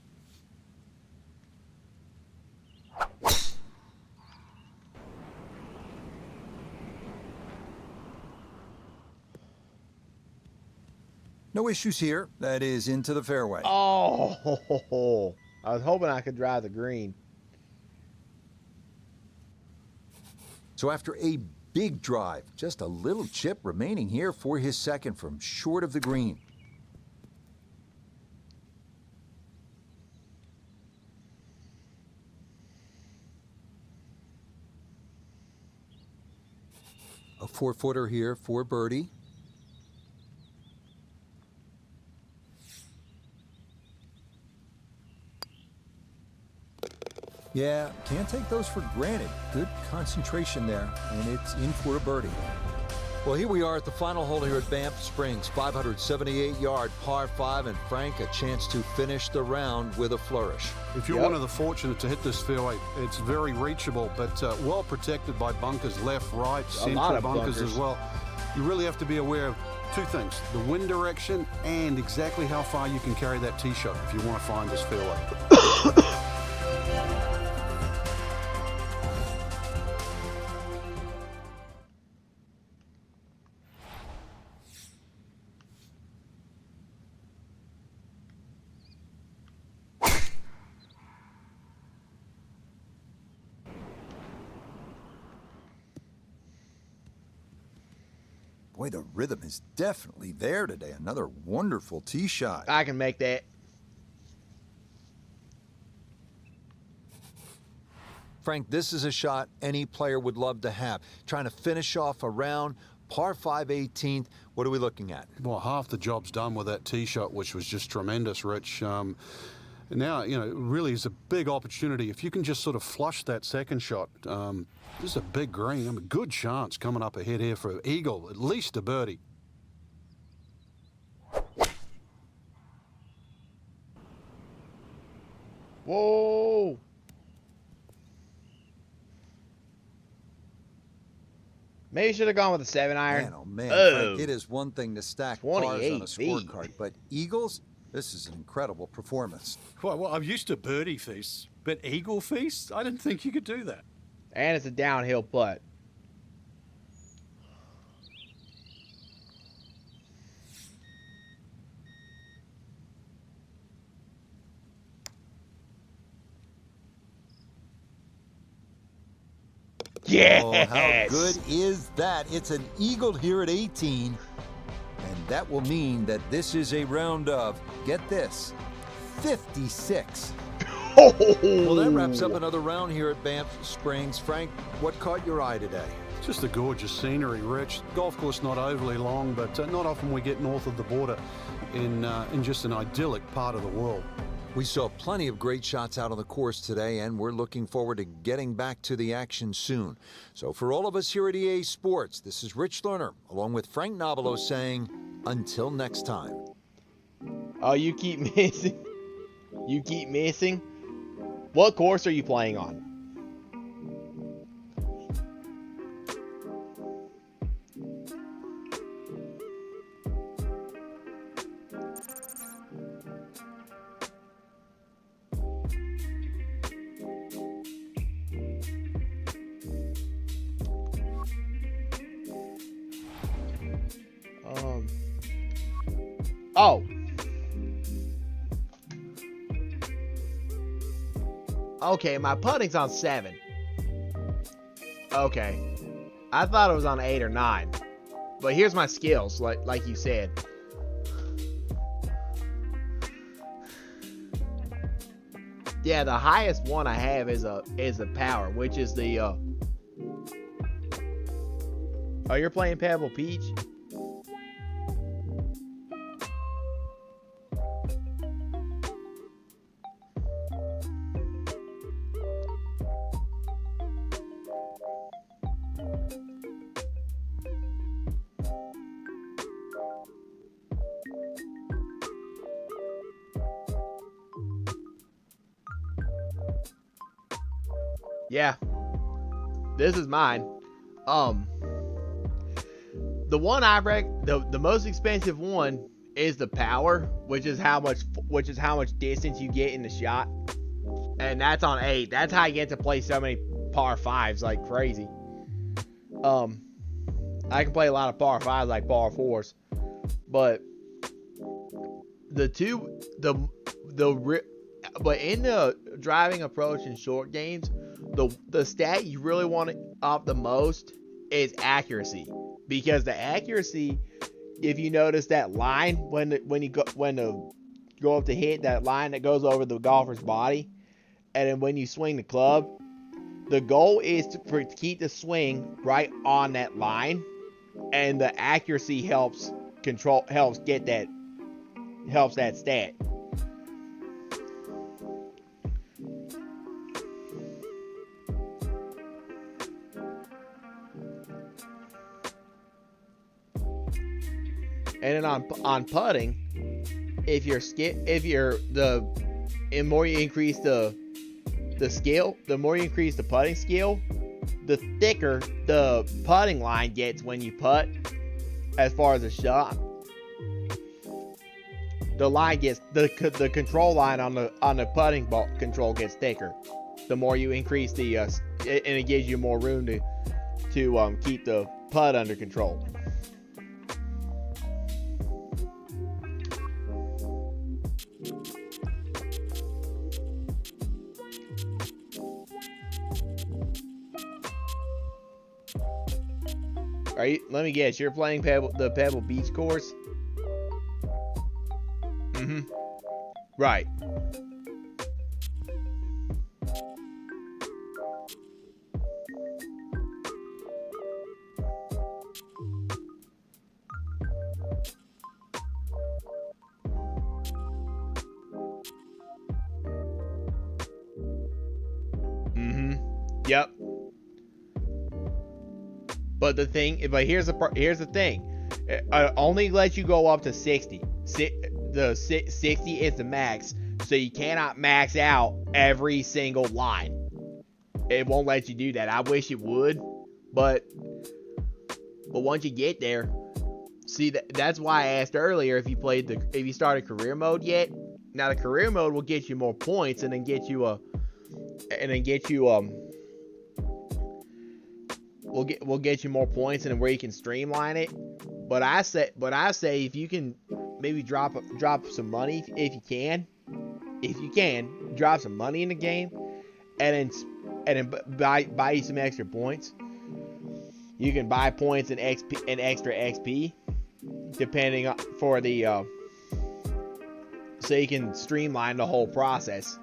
[SPEAKER 3] No issues here. That is into the fairway.
[SPEAKER 1] Oh, I was hoping I could drive the green.
[SPEAKER 3] So after a big drive, just a little chip remaining here for his second from short of the green. A 4-footer here for birdie. Yeah, can't take those for granted. Good concentration there, and it's in for a birdie. Well, here we are at the final hole here at Banff Springs, 578-yard par 5, and Frank, a chance to finish the round with a flourish.
[SPEAKER 4] If you're one of the fortunate to hit this fairway, it's very reachable, but well protected by bunkers left, right, central bunkers as well. You really have to be aware of 2 things, the wind direction and exactly how far you can carry that tee shot if you want to find this fairway.
[SPEAKER 3] Boy, the rhythm is definitely there today. Another wonderful tee shot.
[SPEAKER 1] I can make that.
[SPEAKER 6] Frank, this is a shot any player would love to have. Trying to finish off a round, par 5 18th. What are we looking at?
[SPEAKER 4] Well, half the job's done with that tee shot, which was just tremendous, Rich. Now, you know, really is a big opportunity. If you can just sort of flush that second shot, this is a big green. I mean, good chance coming up ahead here for eagle, at least a birdie.
[SPEAKER 1] Whoa. Maybe should have gone with a 7-iron.
[SPEAKER 3] Man, oh man,
[SPEAKER 1] Oh.
[SPEAKER 3] Frank, it is one thing to stack cars on a
[SPEAKER 1] 28 feet.
[SPEAKER 3] scorecard, but eagles, this is an incredible performance.
[SPEAKER 9] Well, I'm used to birdie feasts, but eagle feasts? I didn't think you could do that.
[SPEAKER 1] And it's a downhill putt. Yes!
[SPEAKER 3] Oh, how good is that? It's an eagle here at 18, and that will mean that this is a round of, get this, 56.
[SPEAKER 6] Well, that wraps up another round here at Banff Springs. Frank, what caught your eye today?
[SPEAKER 4] Just a gorgeous scenery, Rich. Golf course not overly long, but not often we get north of the border in just an idyllic part of the world.
[SPEAKER 6] We saw plenty of great shots out on the course today, and we're looking forward to getting back to the action soon. So for all of us here at EA Sports, this is Rich Lerner, along with Frank Nobilo, saying, until next time.
[SPEAKER 1] Oh, you keep missing. You keep missing. What course are you playing on? Oh. Okay, my putting's on 7. Okay. I thought it was on 8 or 9. But here's my skills, like you said. Yeah, the highest one I have is a power, which is the Oh, you're playing Pebble Beach? Yeah. This is mine. The one I the most expensive one is the power, which is how much distance you get in the shot. And that's on 8. That's how you get to play so many par 5s like crazy. I can play a lot of par 5s like par 4s. But but in the driving approach in short games, the stat you really want up the most is accuracy, because the accuracy, if you notice that line when you go up to hit, that line that goes over the golfer's body, and then when you swing the club, the goal is to keep the swing right on that line, and the accuracy helps that stat. And then on putting, the more you increase the skill, the more you increase the putting skill, the thicker the putting line gets when you putt. As far as the shot, the line gets the control line on the putting ball control gets thicker. The more you increase the and it gives you more room to keep the putt under control. Let me guess, you're playing the Pebble Beach course? Mm-hmm. Right. Mm-hmm. Yep. But here's the thing. It only lets you go up to 60. The 60 is the max, so you cannot max out every single line. It won't let you do that. I wish it would, but once you get there, see that's why I asked earlier if you started career mode yet. Now the career mode will get you more points and then get you We'll get you more points and where you can streamline it. But I say if you can maybe drop some money if you can drop some money in the game and then buy you some extra points. You can buy points and extra XP depending on so you can streamline the whole process.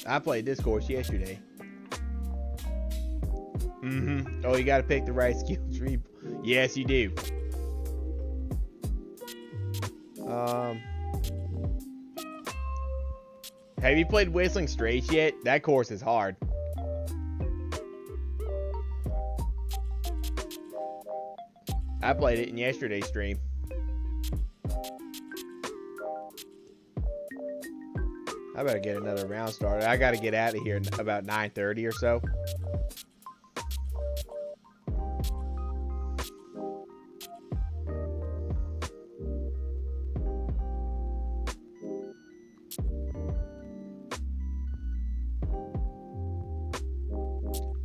[SPEAKER 1] I played this course yesterday. Oh, you gotta pick the right skill tree. Yes, you do. Have you played Whistling Straits yet? That course is hard. I played it in yesterday's stream. I better get another round started. I got to get out of here in about 9:30 or so.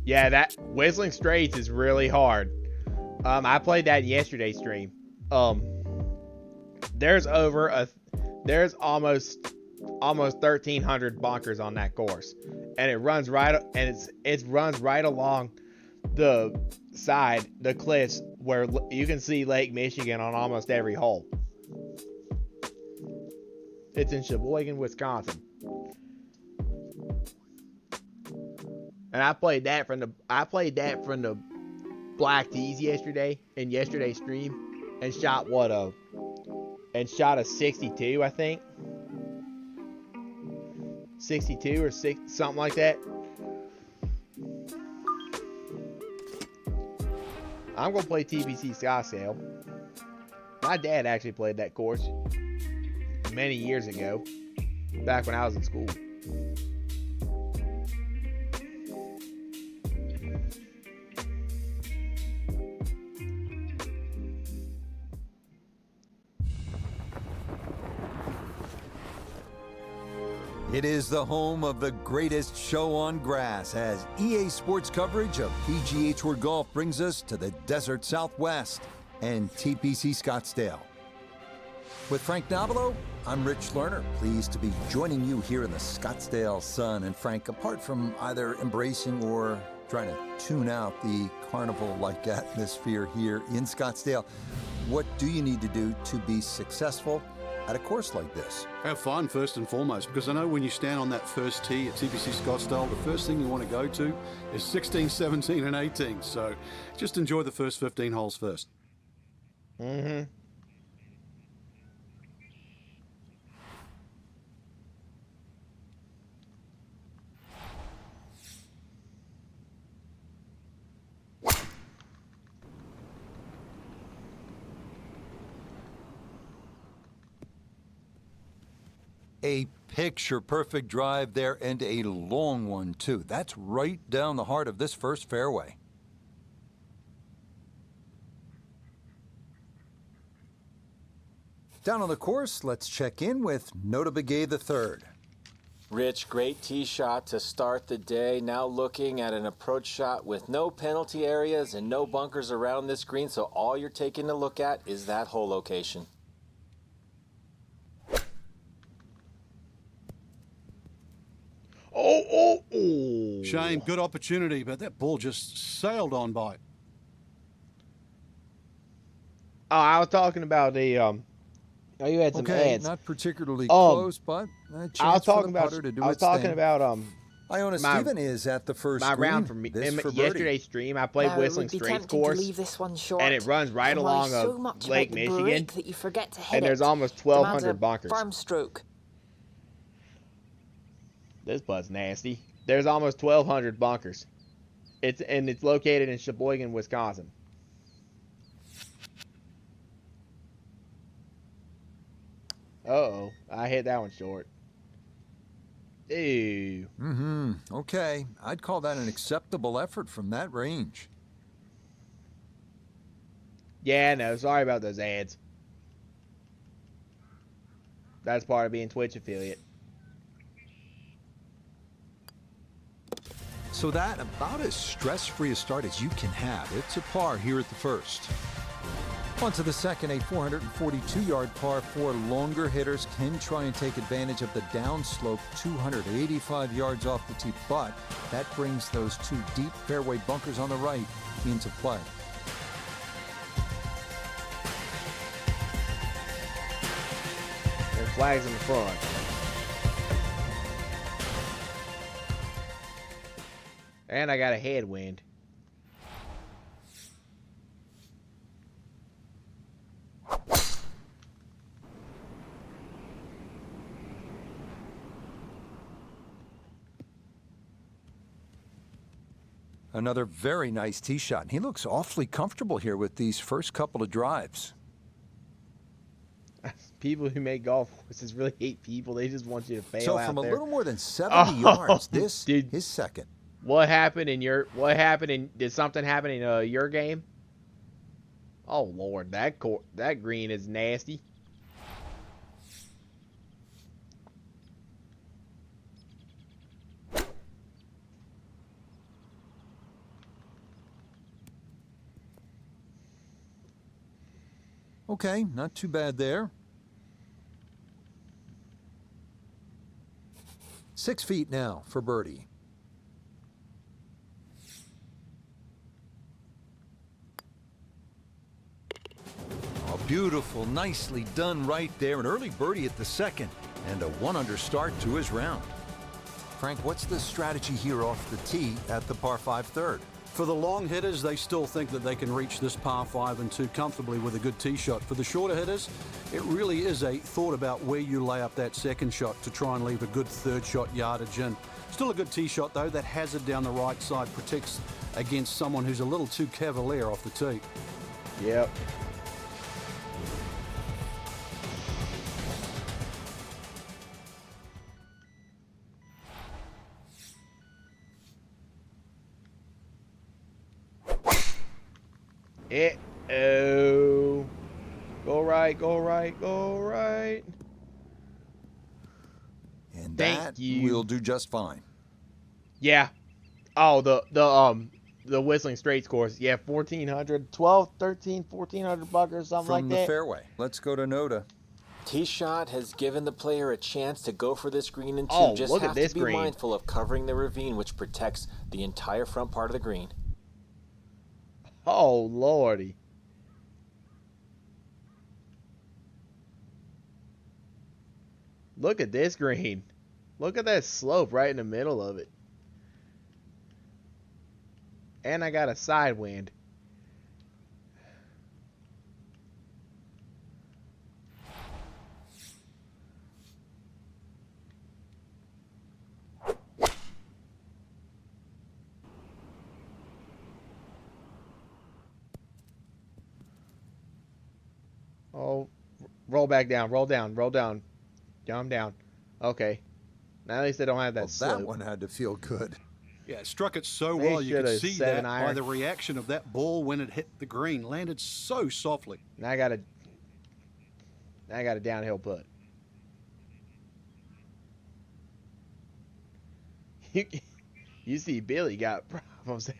[SPEAKER 1] Yeah, that Whistling Straits is really hard. I played that in yesterday's stream. There's almost 1,300 bunkers on that course, and it runs right along the side, the cliffs, where you can see Lake Michigan on almost every hole. It's in Sheboygan, Wisconsin. And I played that from the black tees yesterday in yesterday's stream, and shot a 62, I think. 62 or 6, something like that. I'm gonna play TPC Scottsdale. My dad actually played that course many years ago, back when I was in school.
[SPEAKER 3] It is the home of the greatest show on grass as EA Sports coverage of PGA Tour Golf brings us to the desert Southwest and TPC Scottsdale. With Frank Nobilo, I'm Rich Lerner, pleased to be joining you here in the Scottsdale sun. And Frank, apart from either embracing or trying to tune out the carnival-like atmosphere here in Scottsdale, what do you need to do to be successful at a course like this?
[SPEAKER 4] Have fun first and foremost, because I know when you stand on that first tee at TPC Scottsdale, the first thing you want to go to is 16, 17, and 18. So just enjoy the first 15 holes first.
[SPEAKER 1] Mm-hmm.
[SPEAKER 3] A picture-perfect drive there, and a long one, too. That's right down the heart of this first fairway. Down on the course, let's check in with Notah Begay III.
[SPEAKER 5] Rich, great tee shot to start the day. Now looking at an approach shot with no penalty areas and no bunkers around this green, so all you're taking a look at is that hole location.
[SPEAKER 1] Oh.
[SPEAKER 4] Shame, good opportunity, but that ball just sailed on by.
[SPEAKER 1] Oh, I was talking about the Oh, you had some
[SPEAKER 3] okay,
[SPEAKER 1] ads.
[SPEAKER 3] not particularly close, but a chance
[SPEAKER 1] I was talking
[SPEAKER 3] for the
[SPEAKER 1] about.
[SPEAKER 3] putter to do
[SPEAKER 1] I was
[SPEAKER 3] its
[SPEAKER 1] talking
[SPEAKER 3] thing.
[SPEAKER 1] about
[SPEAKER 3] Iona Stephen is at the first
[SPEAKER 1] my
[SPEAKER 3] green.
[SPEAKER 1] round for me.
[SPEAKER 3] This
[SPEAKER 1] In
[SPEAKER 3] for birdie.
[SPEAKER 1] yesterday's stream, I played
[SPEAKER 7] Now,
[SPEAKER 1] Whistling
[SPEAKER 7] it would be
[SPEAKER 1] Straits
[SPEAKER 7] tempting
[SPEAKER 1] course,
[SPEAKER 7] to leave this one short,
[SPEAKER 1] and it runs right
[SPEAKER 7] and worry
[SPEAKER 1] along
[SPEAKER 7] so
[SPEAKER 1] of
[SPEAKER 7] much
[SPEAKER 1] Lake
[SPEAKER 7] about the
[SPEAKER 1] Michigan,
[SPEAKER 7] break that you forget to hit
[SPEAKER 1] and there's
[SPEAKER 7] it.
[SPEAKER 1] almost
[SPEAKER 7] Demands
[SPEAKER 1] 1,200
[SPEAKER 7] a
[SPEAKER 1] bunkers.
[SPEAKER 7] firm stroke.
[SPEAKER 1] This putt's nasty. There's almost 1,200 bunkers. It's located in Sheboygan, Wisconsin. Uh-oh, I hit that one short. Ew.
[SPEAKER 3] Okay, I'd call that an acceptable effort from that range.
[SPEAKER 1] Yeah, no, sorry about those ads. That's part of being Twitch affiliate.
[SPEAKER 6] So that about as stress-free a start as you can have. It's a par here at the first.
[SPEAKER 3] On to the second, a 442-yard par 4. Longer hitters can try and take advantage of the downslope 285 yards off the tee, but that brings those two deep fairway bunkers on the right into play.
[SPEAKER 1] There's flags in the front. And I got a headwind.
[SPEAKER 3] Another very nice tee shot. And he looks awfully comfortable here with these first couple of drives.
[SPEAKER 1] people who make golf courses really hate people. They just want you to fail
[SPEAKER 6] So
[SPEAKER 1] out
[SPEAKER 6] from a
[SPEAKER 1] there.
[SPEAKER 6] little more than 70 yards, this
[SPEAKER 1] dude,
[SPEAKER 6] is second.
[SPEAKER 1] What happened in did something happen in your game? Oh Lord, that green is nasty.
[SPEAKER 6] Okay, not too bad there. 6 feet now for birdie. Oh, beautiful, nicely done right there. An early birdie at the second, and a 1-under start to his round. Frank, what's the strategy here off the tee at the par 5 third?
[SPEAKER 4] For the long hitters, they still think that they can reach this par 5 and 2 comfortably with a good tee shot. For the shorter hitters, it really is a thought about where you lay up that second shot to try and leave a good third shot yardage in. Still a good tee shot though. That hazard down the right side protects against someone who's a little too cavalier off the tee.
[SPEAKER 1] Yep. Oh. Go right, go right, go right.
[SPEAKER 6] And
[SPEAKER 1] Thank
[SPEAKER 6] that
[SPEAKER 1] you.
[SPEAKER 6] will do just fine.
[SPEAKER 1] Yeah. Oh, the Whistling Straits course. Yeah, 1,400, 12, 13, 1,400 bucks or something like
[SPEAKER 6] From
[SPEAKER 1] that.
[SPEAKER 6] the fairway. Let's go to Noda.
[SPEAKER 5] Tee shot has given the player a chance to go for this green in 2.
[SPEAKER 1] Oh,
[SPEAKER 5] Just
[SPEAKER 1] look at
[SPEAKER 5] have
[SPEAKER 1] this
[SPEAKER 5] to be
[SPEAKER 1] green.
[SPEAKER 5] mindful of covering the ravine, which protects the entire front part of the green.
[SPEAKER 1] Oh, Lordy. Look at this green. Look at that slope right in the middle of it. And I got a side wind. Oh, roll back down, roll down, roll down. Calm down. Okay. Now at least I don't have that
[SPEAKER 6] Well,
[SPEAKER 1] slope.
[SPEAKER 6] that one had to feel good.
[SPEAKER 4] Yeah, it struck it so
[SPEAKER 1] They
[SPEAKER 4] well. You could
[SPEAKER 1] should've
[SPEAKER 4] see
[SPEAKER 1] 7
[SPEAKER 4] that by
[SPEAKER 1] iron.
[SPEAKER 4] the reaction of that ball when it hit the green. Landed so softly.
[SPEAKER 1] Now I got a downhill putt. You see Billy got problems.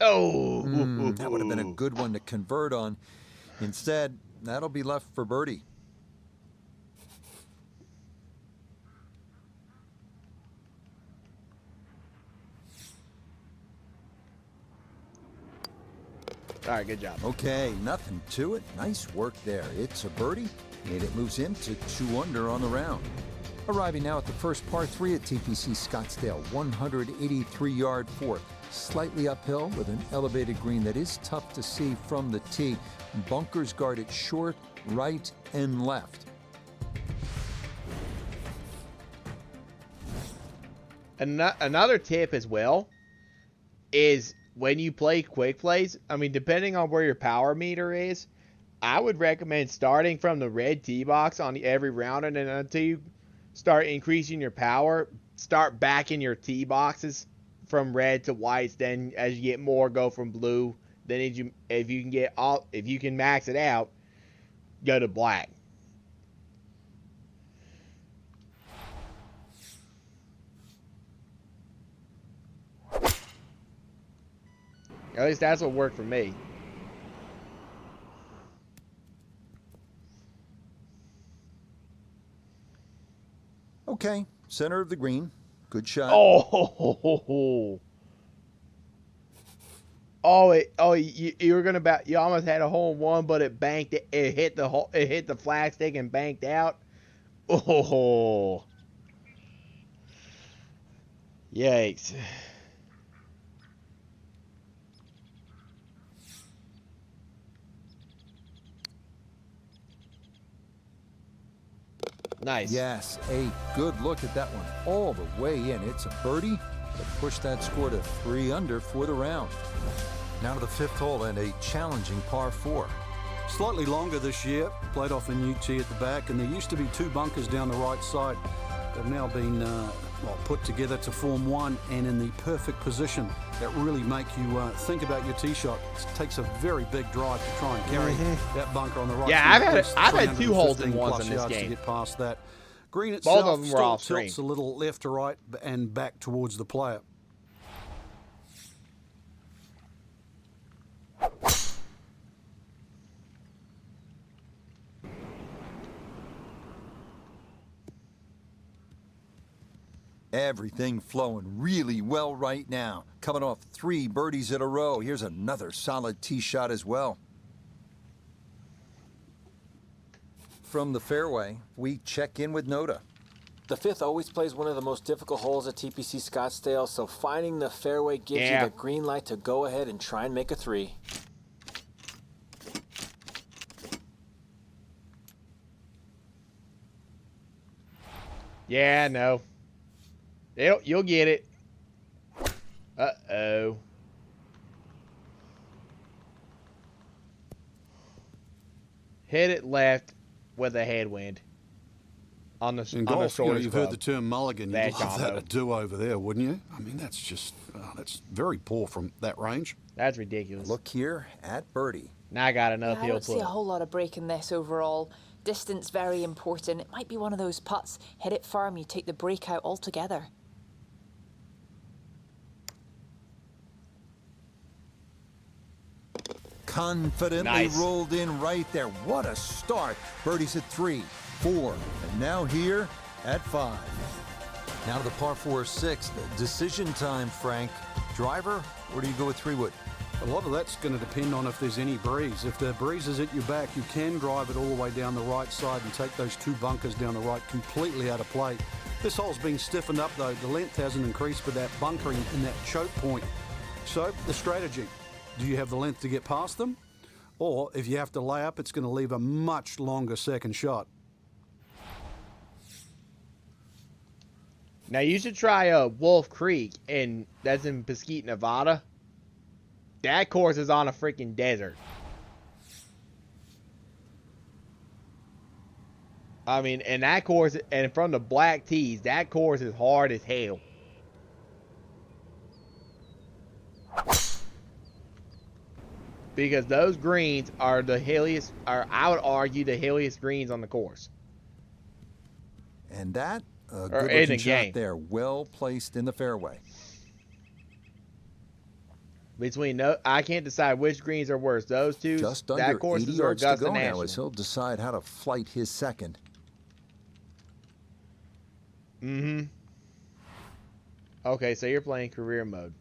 [SPEAKER 1] Oh,
[SPEAKER 6] That would have been a good one to convert on. Instead, that'll be left for birdie.
[SPEAKER 1] All right, good job.
[SPEAKER 6] Okay, nothing to it. Nice work there. It's a birdie, and it moves him to 2 under on the round. Arriving now at the first par 3 at TPC Scottsdale, 183-yard fourth. Slightly uphill with an elevated green that is tough to see from the tee. Bunkers guard it short, right, and left.
[SPEAKER 1] Another tip as well is when you play quick plays, I mean, depending on where your power meter is, I would recommend starting from the red tee box on every round, and then until you start increasing your power, start backing your tee boxes from red to whites. Then as you get more, go from blue. Then if you can max it out, go to black. At least that's what worked for me.
[SPEAKER 6] Okay, center of the green. Good shot.
[SPEAKER 1] Oh, you were gonna you almost had a hole in one, but it banked. It hit the flagstick and banked out. Oh, yikes! Nice.
[SPEAKER 6] Yes, a good look at that one all the way in. It's a birdie to push that score to 3 under for the round. Now to the 5th hole and a challenging par 4.
[SPEAKER 4] Slightly longer this year, played off a new tee at the back, and there used to be 2 bunkers down the right side. They've now been put together to form one, and in the perfect position that really make you think about your tee shot. It takes a very big drive to try and carry that bunker on the right.
[SPEAKER 1] Yeah,
[SPEAKER 4] side.
[SPEAKER 1] I've had 2 holes in ones
[SPEAKER 4] plus
[SPEAKER 1] in this
[SPEAKER 4] yards
[SPEAKER 1] game.
[SPEAKER 4] to get past that. Green
[SPEAKER 1] Both
[SPEAKER 4] itself
[SPEAKER 1] of them were
[SPEAKER 4] still
[SPEAKER 1] off
[SPEAKER 4] tilts
[SPEAKER 1] screen.
[SPEAKER 4] a little left to right and back towards the player.
[SPEAKER 6] Everything flowing really well right now. Coming off 3 birdies in a row. Here's another solid tee shot as well. From the fairway, we check in with Noda.
[SPEAKER 5] The 5th always plays one of the most difficult holes at TPC Scottsdale, so finding the fairway gives you the green light to go ahead and try and make a 3.
[SPEAKER 1] Yeah, no. You'll get it. Uh-oh. Hit it left with a headwind. On the
[SPEAKER 4] In golf,
[SPEAKER 1] shortest
[SPEAKER 4] you've
[SPEAKER 1] club.
[SPEAKER 4] heard the term mulligan. You'd
[SPEAKER 1] Bad
[SPEAKER 4] love
[SPEAKER 1] combo.
[SPEAKER 4] that to do over there, wouldn't you? I mean, that's just, that's very poor from that range.
[SPEAKER 1] That's ridiculous.
[SPEAKER 6] Look here at birdie.
[SPEAKER 1] Now I got an
[SPEAKER 7] I
[SPEAKER 1] uphill
[SPEAKER 7] don't see a
[SPEAKER 1] putt.
[SPEAKER 7] whole lot of break in this overall. Distance very important. It might be one of those putts. Hit it firm, you take the break out altogether.
[SPEAKER 6] Confidently
[SPEAKER 1] Nice.
[SPEAKER 6] rolled in right there. What a start. Birdies at 3, 4, and now here at 5. Now to the par 4 6th. Decision time, Frank. Driver, or do you go with 3-wood?
[SPEAKER 4] A lot of that's going to depend on if there's any breeze. If the breeze is at your back, you can drive it all the way down the right side and take those 2 bunkers down the right completely out of play. This hole's been stiffened up though. The length hasn't increased, but that bunkering in that choke point. So the strategy, do you have the length to get past them? Or if you have to lay up, it's going to leave a much longer second shot.
[SPEAKER 1] Now you should try Wolf Creek, and that's in Mesquite, Nevada. That course is on a freaking desert. I mean, and that course, and from the black tees, that course is hard as hell. Because those greens are the hilliest, or I would argue the hilliest greens on the course.
[SPEAKER 6] And that, a
[SPEAKER 1] in
[SPEAKER 6] good
[SPEAKER 1] the
[SPEAKER 6] looking shot
[SPEAKER 1] game.
[SPEAKER 6] there. Well placed in the fairway.
[SPEAKER 1] Between I can't decide which greens are worse. Those two,
[SPEAKER 6] Just
[SPEAKER 1] that
[SPEAKER 6] under
[SPEAKER 1] course
[SPEAKER 6] 80
[SPEAKER 1] is
[SPEAKER 6] yards to
[SPEAKER 1] Augusta
[SPEAKER 6] go now
[SPEAKER 1] National.
[SPEAKER 6] as he'll decide how to flight his second.
[SPEAKER 1] Mm-hmm. Okay, so you're playing career mode.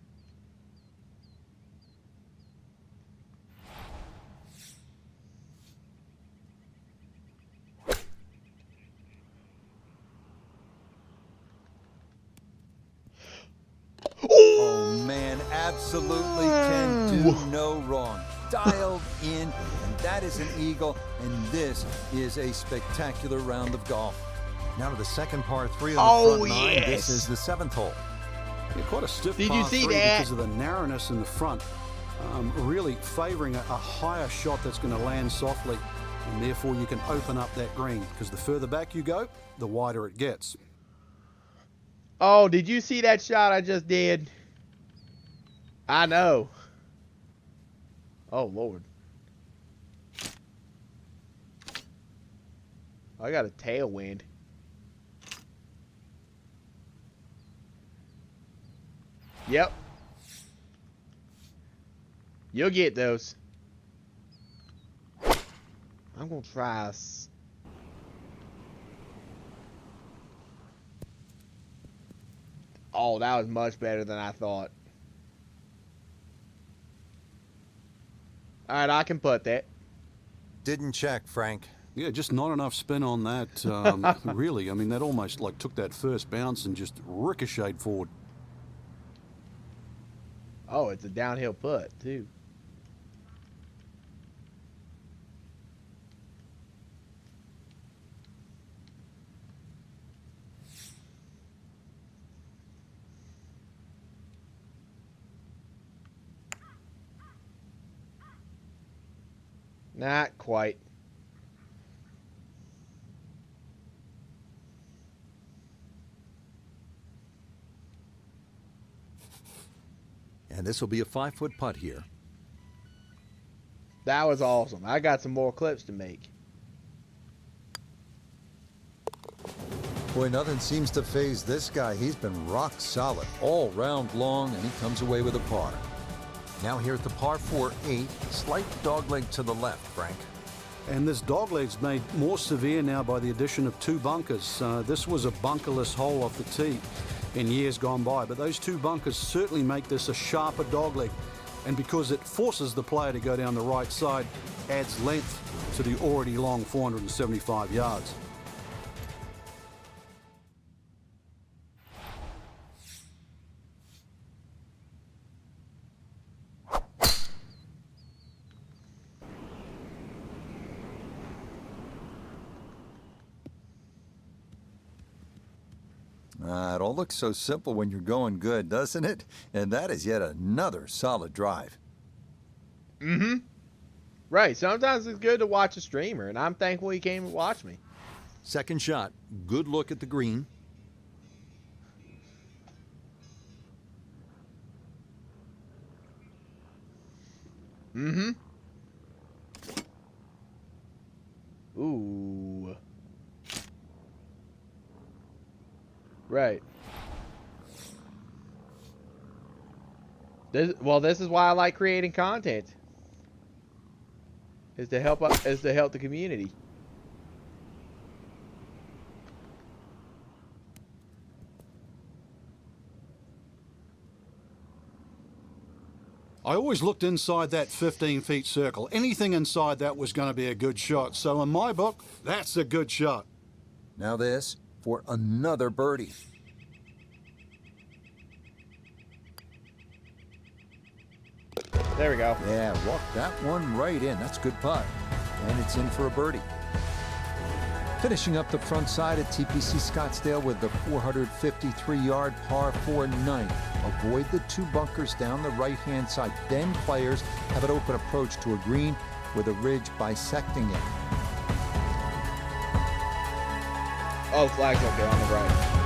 [SPEAKER 6] Oh man, absolutely can do no wrong. Dialed in, and that is an eagle, and this is a spectacular round of golf. Now to the second par 3 on the front 9.
[SPEAKER 1] yes.
[SPEAKER 6] This is the 7th hole.
[SPEAKER 4] Yeah, quite a stiff
[SPEAKER 1] Did you
[SPEAKER 4] par
[SPEAKER 1] see
[SPEAKER 4] 3
[SPEAKER 1] that?
[SPEAKER 4] because of the narrowness in the front. Really favouring a higher shot that's going to land softly, and therefore you can open up that green, because the further back you go, the wider it gets.
[SPEAKER 1] Oh, did you see that shot I just did? I know. Oh, Lord. I got a tailwind. Yep. You'll get those. I'm going to try Oh, that was much better than I thought. All right, I can put that.
[SPEAKER 6] Didn't check, Frank.
[SPEAKER 4] Yeah, just not enough spin on that, really. I mean, that almost like took that first bounce and just ricocheted forward.
[SPEAKER 1] Oh, it's a downhill putt, too. Not quite.
[SPEAKER 6] And this will be a 5-foot putt here.
[SPEAKER 1] That was awesome. I got some more clips to make.
[SPEAKER 6] Boy, nothing seems to faze this guy. He's been rock solid all round long, and he comes away with a par. Now here at the par 4-8, slight dogleg to the left, Frank.
[SPEAKER 4] And this dogleg's made more severe now by the addition of 2 bunkers. This was a bunkerless hole off the tee in years gone by, but those 2 bunkers certainly make this a sharper dogleg. And because it forces the player to go down the right side, adds length to the already long 475 yards.
[SPEAKER 3] It all looks so simple when you're going good, doesn't it? And that is yet another solid drive.
[SPEAKER 1] Mm-hmm. Right. Sometimes it's good to watch a streamer, and I'm thankful he came to watch me.
[SPEAKER 6] Second shot, good look at the green.
[SPEAKER 1] Mm-hmm. Ooh. Right. This is why I like creating content. Is to help the community.
[SPEAKER 4] I always looked inside that 15-feet circle. Anything inside that was going to be a good shot. So in my book, that's a good shot.
[SPEAKER 6] Now this for another birdie.
[SPEAKER 1] There we go.
[SPEAKER 6] Yeah, walk that one right in. That's a good putt. And it's in for a birdie. Finishing up the front side at TPC Scottsdale with the 453-yard par 4 ninth. Avoid the 2 bunkers down the right-hand side. Then players have an open approach to a green with a ridge bisecting it.
[SPEAKER 1] Oh, flag's okay on the right.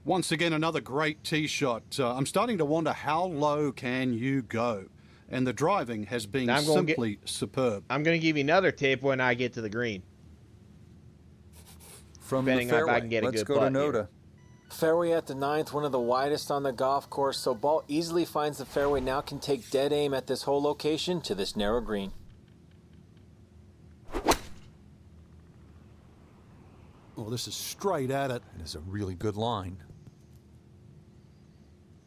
[SPEAKER 4] Once again, another great tee shot. I'm starting to wonder how low can you go? And the driving has been simply superb.
[SPEAKER 1] I'm going to give you another tip when I get to the green.
[SPEAKER 6] From the fairway, let's go to Noda.
[SPEAKER 5] Fairway at the 9th, one of the widest on the golf course, so ball easily finds the fairway. Now can take dead aim at this whole location to this narrow green.
[SPEAKER 4] Oh, this is straight at it.
[SPEAKER 6] It is a really good line.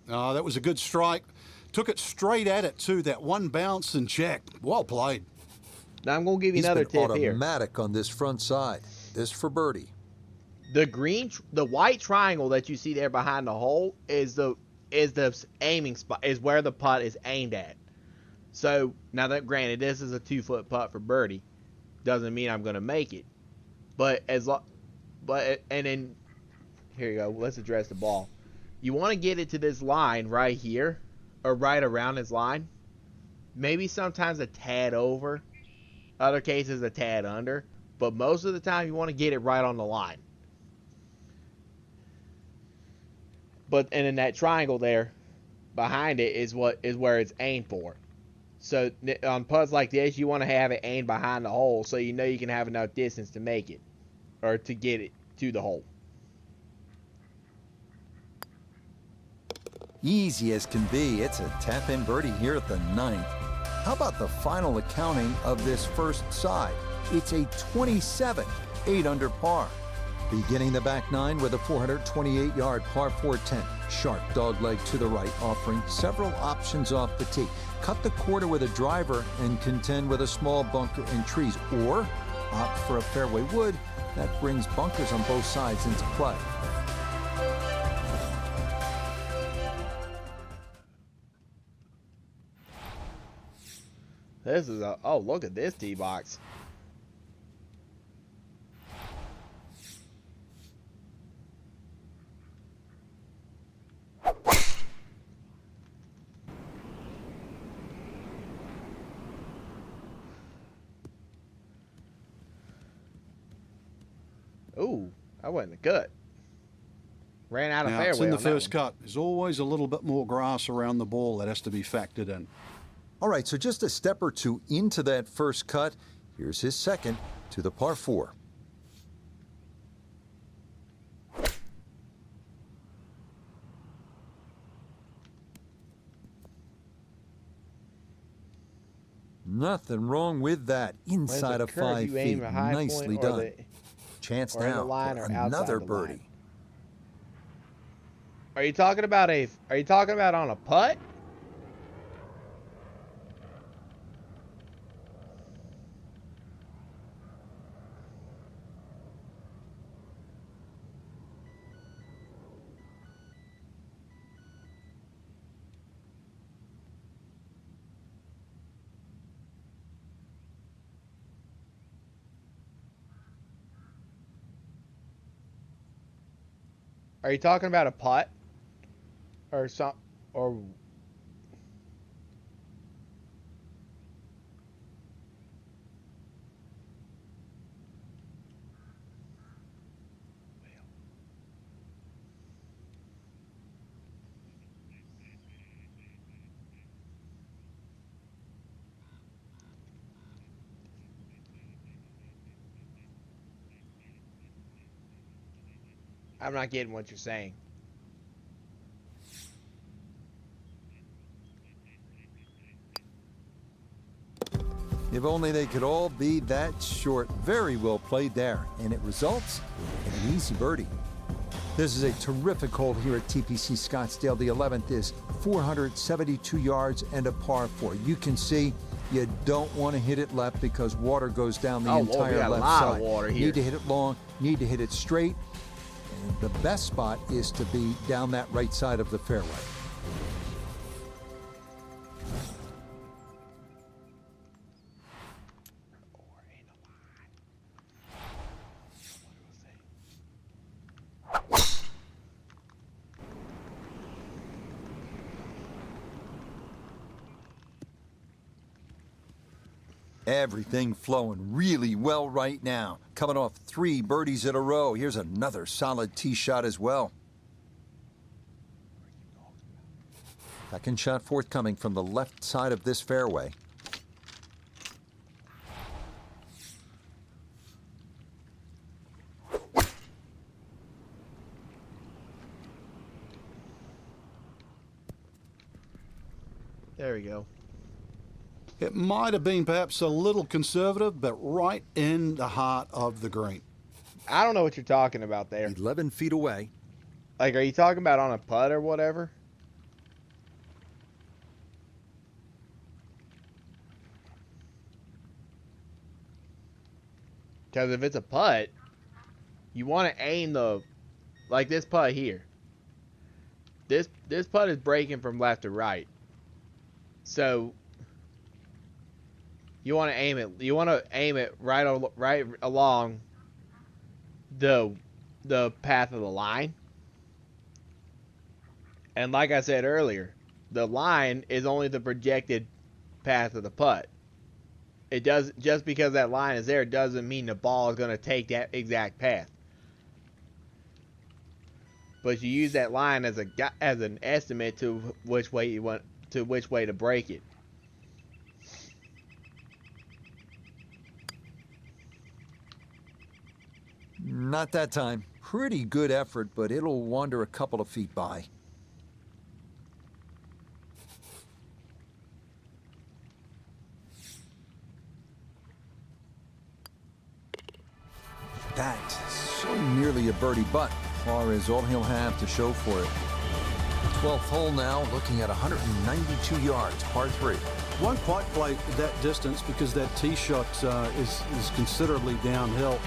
[SPEAKER 4] Oh, that was a good strike. Took it straight at it, too. That one bounce and check. Well played.
[SPEAKER 1] Now I'm going to give you another tip here.
[SPEAKER 6] Automatic on this front side. This for birdie.
[SPEAKER 1] The white triangle that you see there behind the hole is the aiming spot, is where the putt is aimed at. So now that granted, this is a 2-foot putt for birdie, doesn't mean I'm going to make it. But and then here you go. Let's address the ball. You want to get it to this line right here, or right around this line. Maybe sometimes a tad over, other cases a tad under, but most of the time you want to get it right on the line. And in that triangle there, behind it is where it's aimed for. So on putts like this, you want to have it aimed behind the hole, so you know you can have enough distance to make it, or to get it to the hole.
[SPEAKER 3] Easy as can be. It's a tap-in birdie here at the 9th. How about the final accounting of this first side? It's a 27, 8 under par.
[SPEAKER 6] Beginning the back 9 with a 428-yard par 4-10. Sharp dogleg to the right, offering several options off the tee. Cut the quarter with a driver and contend with a small bunker and trees, or opt for a fairway wood that brings bunkers on both sides into play.
[SPEAKER 1] This is a, oh, look at this tee box. Ooh, that wasn't a cut. Ran out of
[SPEAKER 4] Now,
[SPEAKER 1] fairway
[SPEAKER 4] it's in the
[SPEAKER 1] on that
[SPEAKER 4] first
[SPEAKER 1] one.
[SPEAKER 4] cut. There's always a little bit more grass around the ball that has to be factored in.
[SPEAKER 3] All right, so just a step or two into that first cut. Here's his second to the par 4. Nothing wrong with that. Inside
[SPEAKER 1] the
[SPEAKER 3] of
[SPEAKER 1] curve?
[SPEAKER 3] 5
[SPEAKER 1] You aim
[SPEAKER 3] feet.
[SPEAKER 1] a high
[SPEAKER 3] Nicely
[SPEAKER 1] point or
[SPEAKER 3] done. Chance
[SPEAKER 1] or in the
[SPEAKER 3] now
[SPEAKER 1] line
[SPEAKER 3] for
[SPEAKER 1] or outside
[SPEAKER 3] another
[SPEAKER 1] the
[SPEAKER 3] birdie.
[SPEAKER 1] line? Are you talking about on a putt? Are you talking about a putt? Or some or I'm not getting what you're saying.
[SPEAKER 3] If only they could all be that short. Very well played there. And it results in an easy birdie. This is a terrific hole here at TPC Scottsdale. The 11th is 472 yards and a par 4. You can see you don't want to hit it left because water goes down the
[SPEAKER 1] Oh, Lord, we
[SPEAKER 3] entire
[SPEAKER 1] got a
[SPEAKER 3] left
[SPEAKER 1] lot of
[SPEAKER 3] side.
[SPEAKER 1] water
[SPEAKER 3] You
[SPEAKER 1] here.
[SPEAKER 3] need to hit it long, need to hit it straight. And the best spot is to be down that right side of the fairway. Everything flowing really well right now. Coming off 3 birdies in a row. Here's another solid tee shot as well. Second shot forthcoming from the left side of this fairway.
[SPEAKER 1] There we go.
[SPEAKER 4] It might have been perhaps a little conservative, but right in the heart of the green.
[SPEAKER 1] I don't know what you're talking about there.
[SPEAKER 3] 11 feet away.
[SPEAKER 1] Like, are you talking about on a putt or whatever? Because if it's a putt, you want to aim like this putt here. This putt is breaking from left to right. So you want to aim it. You want to aim it right along the path of the line. And like I said earlier, the line is only the projected path of the putt. It does, just because that line is there doesn't mean the ball is going to take that exact path. But you use that line as an estimate to which way to break it.
[SPEAKER 3] Not that time. Pretty good effort, but it'll wander a couple of feet by. That so nearly a birdie, but par is all he'll have to show for it. 12th hole now, looking at 192 yards, par 3.
[SPEAKER 4] Won't quite play that distance because that tee shot is considerably downhill.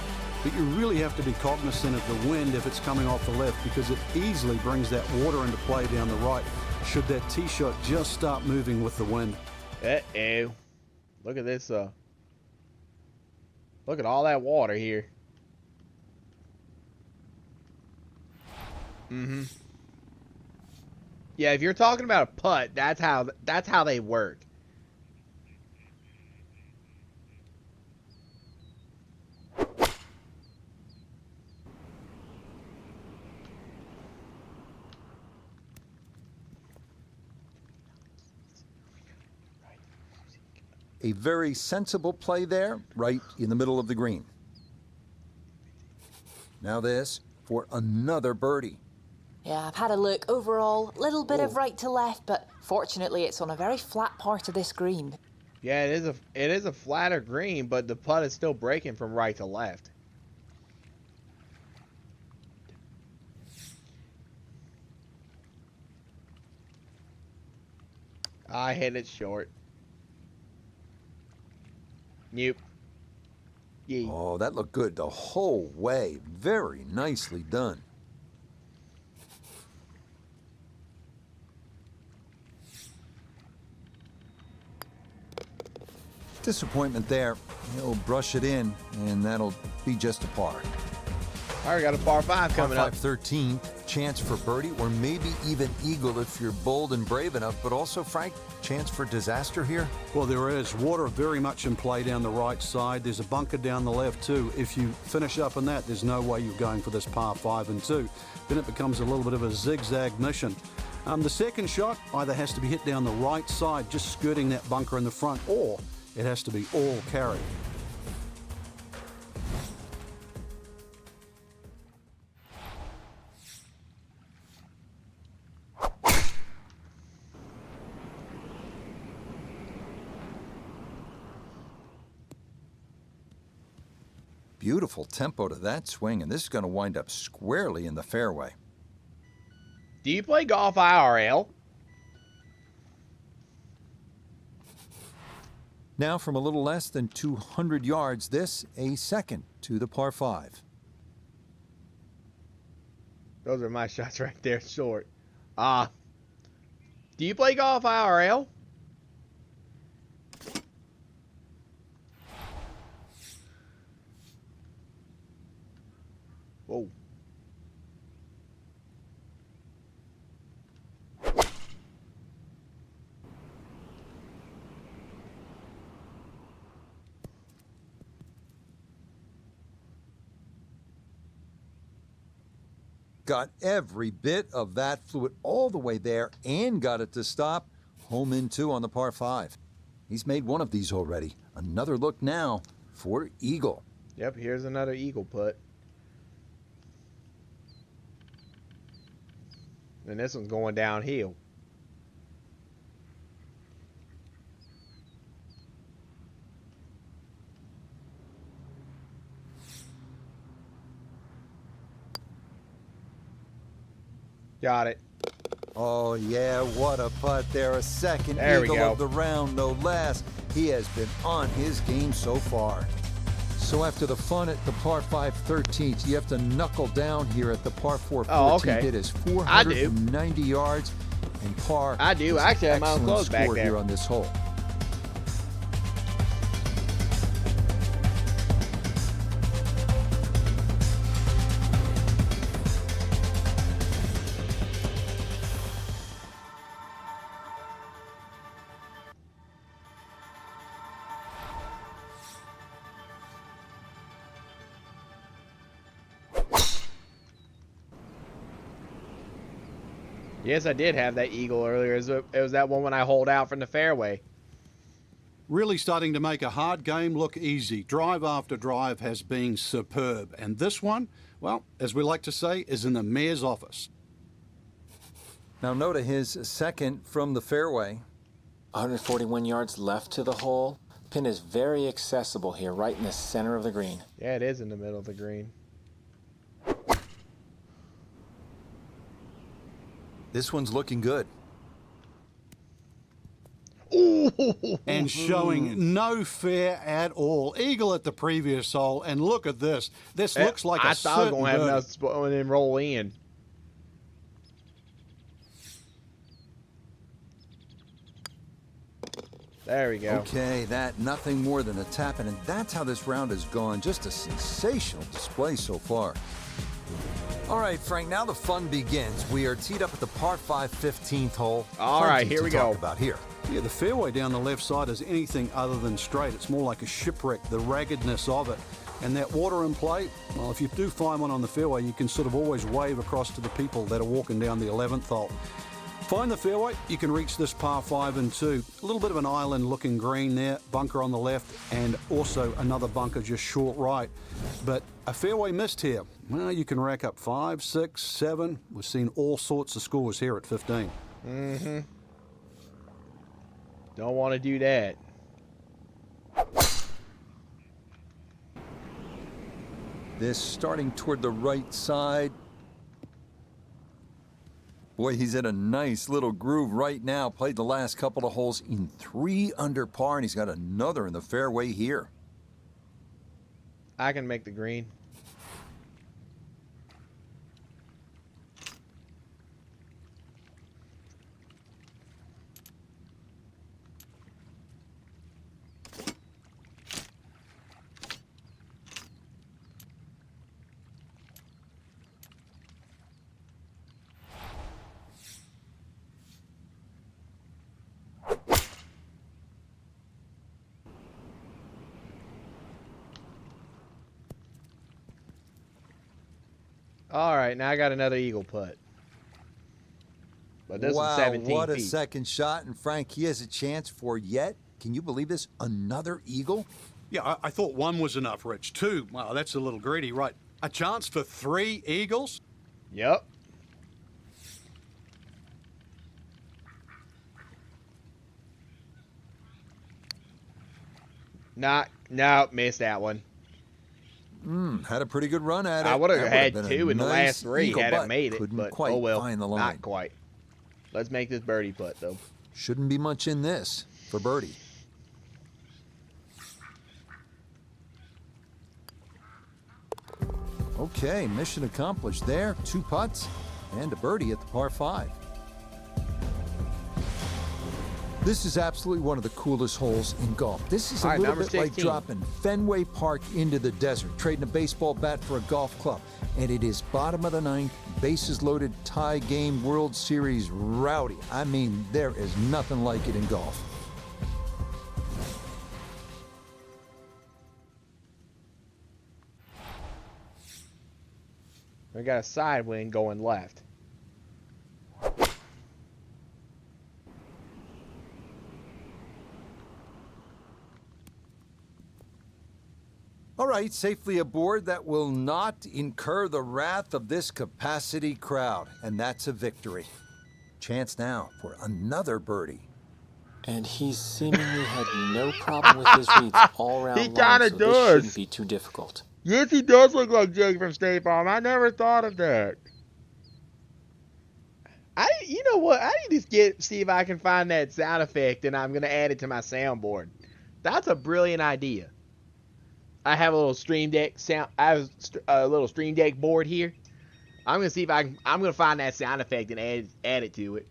[SPEAKER 4] But you really have to be cognizant of the wind if it's coming off the left, because it easily brings that water into play down the right should that tee shot just start moving with the wind.
[SPEAKER 1] Uh-oh. Look at this. Look at all that water here. Yeah, if you're talking about a putt, that's how they work.
[SPEAKER 3] A very sensible play there, right in the middle of the green. Now this for another birdie.
[SPEAKER 7] Yeah, I've had a look. Overall, little bit of right to left, but fortunately it's on a very flat part of this green.
[SPEAKER 1] Yeah, it is a flatter green, but the putt is still breaking from right to left. I hit it short. Nope. Yeah.
[SPEAKER 3] Oh, that looked good the whole way. Very nicely done. Disappointment there. He'll brush it in, and that'll be just a par.
[SPEAKER 1] I already got a par 5 coming
[SPEAKER 3] Par
[SPEAKER 1] up.
[SPEAKER 3] 5 13, chance for birdie, or maybe even eagle if you're bold and brave enough. But also, Frank, chance for disaster here?
[SPEAKER 4] Well, there is. Water very much in play down the right side. There's a bunker down the left, too. If you finish up in that, there's no way you're going for this par 5 and 2. Then it becomes a little bit of a zigzag mission. The second shot either has to be hit down the right side, just skirting that bunker in the front, or it has to be all carry.
[SPEAKER 3] Beautiful tempo to that swing, and this is going to wind up squarely in the fairway.
[SPEAKER 1] Do you play golf IRL?
[SPEAKER 3] Now from a little less than 200 yards, this a second to the par 5.
[SPEAKER 1] Those are my shots right there, short. Do you play golf IRL? Whoa.
[SPEAKER 3] Got every bit of that, flew it all the way there and got it to stop. Home in 2 on the par 5. He's made one of these already. Another look now for eagle.
[SPEAKER 1] Yep, here's another eagle putt. And this one's going downhill. Got it.
[SPEAKER 3] Oh, yeah, what a putt there. A second
[SPEAKER 1] There we
[SPEAKER 3] eagle
[SPEAKER 1] go.
[SPEAKER 3] of the round, no less. He has been on his game so far. So after the fun at the par 5 13th, you have to knuckle down here at the par 4 14th.
[SPEAKER 1] Oh, okay.
[SPEAKER 3] It is
[SPEAKER 1] I do.
[SPEAKER 3] 490 yards and par.
[SPEAKER 1] I do.
[SPEAKER 3] is
[SPEAKER 1] I actually have my own
[SPEAKER 3] excellent
[SPEAKER 1] clothes back
[SPEAKER 3] score
[SPEAKER 1] there.
[SPEAKER 3] here on this hole.
[SPEAKER 1] Yes, I did have that eagle earlier. It was that one when I holed out from the fairway.
[SPEAKER 4] Really starting to make a hard game look easy. Drive after drive has been superb. And this one, well, as we like to say, is in the mayor's office.
[SPEAKER 3] Now, Noda, his second from the fairway.
[SPEAKER 5] 141 yards left to the hole. Pin is very accessible here, right in the center of the green.
[SPEAKER 1] Yeah, it is in the middle of the green.
[SPEAKER 3] This one's looking good.
[SPEAKER 4] And showing no fear at all. Eagle at the previous hole, and look at this. This looks like
[SPEAKER 1] I
[SPEAKER 4] a
[SPEAKER 1] thought I was
[SPEAKER 4] certain
[SPEAKER 1] going to have
[SPEAKER 4] birdie.
[SPEAKER 1] enough spot and roll in. There we go.
[SPEAKER 6] Okay, that nothing more than a tap, and that's how this round has gone. Just a sensational display so far. All right, Frank, now the fun begins. We are teed up at the par 5 15th hole.
[SPEAKER 1] All right,
[SPEAKER 6] Plenty
[SPEAKER 1] here
[SPEAKER 6] to
[SPEAKER 1] we
[SPEAKER 6] talk
[SPEAKER 1] go.
[SPEAKER 6] about here.
[SPEAKER 4] Yeah, the fairway down the left side is anything other than straight. It's more like a shipwreck, the raggedness of it. And that water in play, well, if you do find one on the fairway, you can sort of always wave across to the people that are walking down the 11th hole. Find the fairway, you can reach this par 5 and 2. A little bit of an island-looking green there, bunker on the left, and also another bunker just short right. But a fairway missed here. Well, you can rack up 5, 6, 7. We've seen all sorts of scores here at 15.
[SPEAKER 1] Mm-hmm. Don't want to do that.
[SPEAKER 6] This starting toward the right side. Boy, he's in a nice little groove right now. Played the last couple of holes in 3 under par, and he's got another in the fairway here.
[SPEAKER 1] I can make the green. All right, now I got another eagle putt. But this
[SPEAKER 6] Wow,
[SPEAKER 1] is 17
[SPEAKER 6] what a
[SPEAKER 1] feet.
[SPEAKER 6] second shot. And Frank, he has a chance for yet, can you believe this, another eagle?
[SPEAKER 4] Yeah, I thought 1 was enough, Rich. 2, wow, that's a little greedy, right? A chance for 3 eagles?
[SPEAKER 1] Yep. No, missed that one.
[SPEAKER 6] Had a pretty good run at it.
[SPEAKER 1] I would have
[SPEAKER 6] That
[SPEAKER 1] had
[SPEAKER 6] been a
[SPEAKER 1] 2 in the
[SPEAKER 6] nice
[SPEAKER 1] last 3
[SPEAKER 6] eagle,
[SPEAKER 1] had it
[SPEAKER 6] but
[SPEAKER 1] made it,
[SPEAKER 6] couldn't
[SPEAKER 1] but
[SPEAKER 6] quite
[SPEAKER 1] oh well,
[SPEAKER 6] find the line.
[SPEAKER 1] not quite. Let's make this birdie putt, though.
[SPEAKER 6] Shouldn't be much in this for birdie. Okay, mission accomplished there. 2 putts and a birdie at the par 5. This is absolutely one of the coolest holes in golf. This is a
[SPEAKER 1] All right,
[SPEAKER 6] little
[SPEAKER 1] number
[SPEAKER 6] bit like
[SPEAKER 1] 16.
[SPEAKER 6] dropping Fenway Park into the desert, trading a baseball bat for a golf club. And it is bottom of the 9th, bases loaded, tie game, World Series rowdy. I mean, there is nothing like it in golf.
[SPEAKER 1] We got a side wind going left.
[SPEAKER 6] All right, safely aboard. That will not incur the wrath of this capacity crowd. And that's a victory. Chance now for another birdie.
[SPEAKER 5] And he seemingly had no problem with his reads all round
[SPEAKER 1] He
[SPEAKER 5] long,
[SPEAKER 1] kinda
[SPEAKER 5] so this
[SPEAKER 1] does.
[SPEAKER 5] shouldn't be too difficult.
[SPEAKER 1] Yes, he does look like Jake from State Farm. I never thought of that. You know what? I need to see if I can find that sound effect, and I'm gonna add it to my soundboard. That's a brilliant idea. I have a little Stream Deck sound. I have a little Stream Deck board here. I'm gonna see if I can. I'm gonna find that sound effect and add it to it.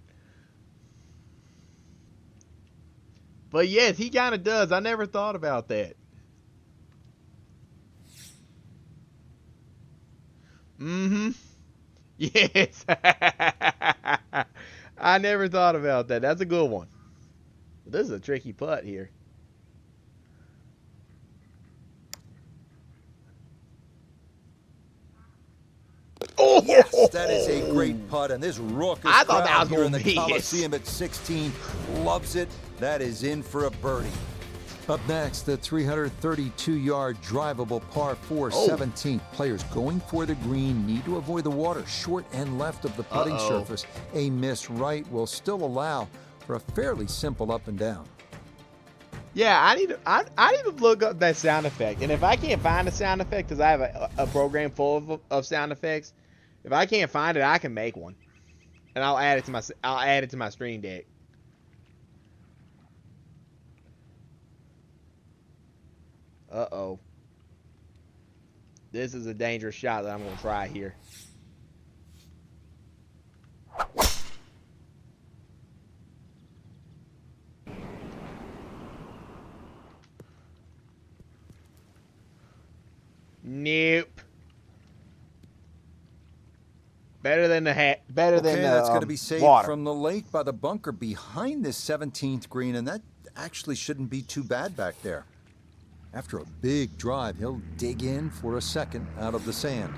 [SPEAKER 1] But yes, he kind of does. I never thought about that. Mm-hmm. Yes. I never thought about that. That's a good one. This is a tricky putt here. Oh,
[SPEAKER 6] Yes, that is a great putt, and this raucous
[SPEAKER 1] I thought that
[SPEAKER 6] crowd
[SPEAKER 1] was
[SPEAKER 6] here in
[SPEAKER 1] gonna
[SPEAKER 6] the
[SPEAKER 1] miss.
[SPEAKER 6] Coliseum at 16 loves it. That is in for a birdie. Up next, the 332-yard drivable par 4
[SPEAKER 1] Oh.
[SPEAKER 6] 17th. Players going for the green need to avoid the water short and left of the putting
[SPEAKER 1] Uh-oh.
[SPEAKER 6] surface. A miss right will still allow for a fairly simple up and down.
[SPEAKER 1] Yeah, I need to look up that sound effect. And if I can't find the sound effect, because I have a program full of sound effects, if I can't find it, I can make one, and I'll add it to my Stream Deck. Uh-oh. This is a dangerous shot that I'm going to try here. Nope. Better than the better than
[SPEAKER 3] Okay,
[SPEAKER 1] the
[SPEAKER 3] that's going to be saved
[SPEAKER 1] water.
[SPEAKER 3] from the lake by the bunker behind this 17th green, and that actually shouldn't be too bad back there. After a big drive, he'll dig in for a second out of the sand.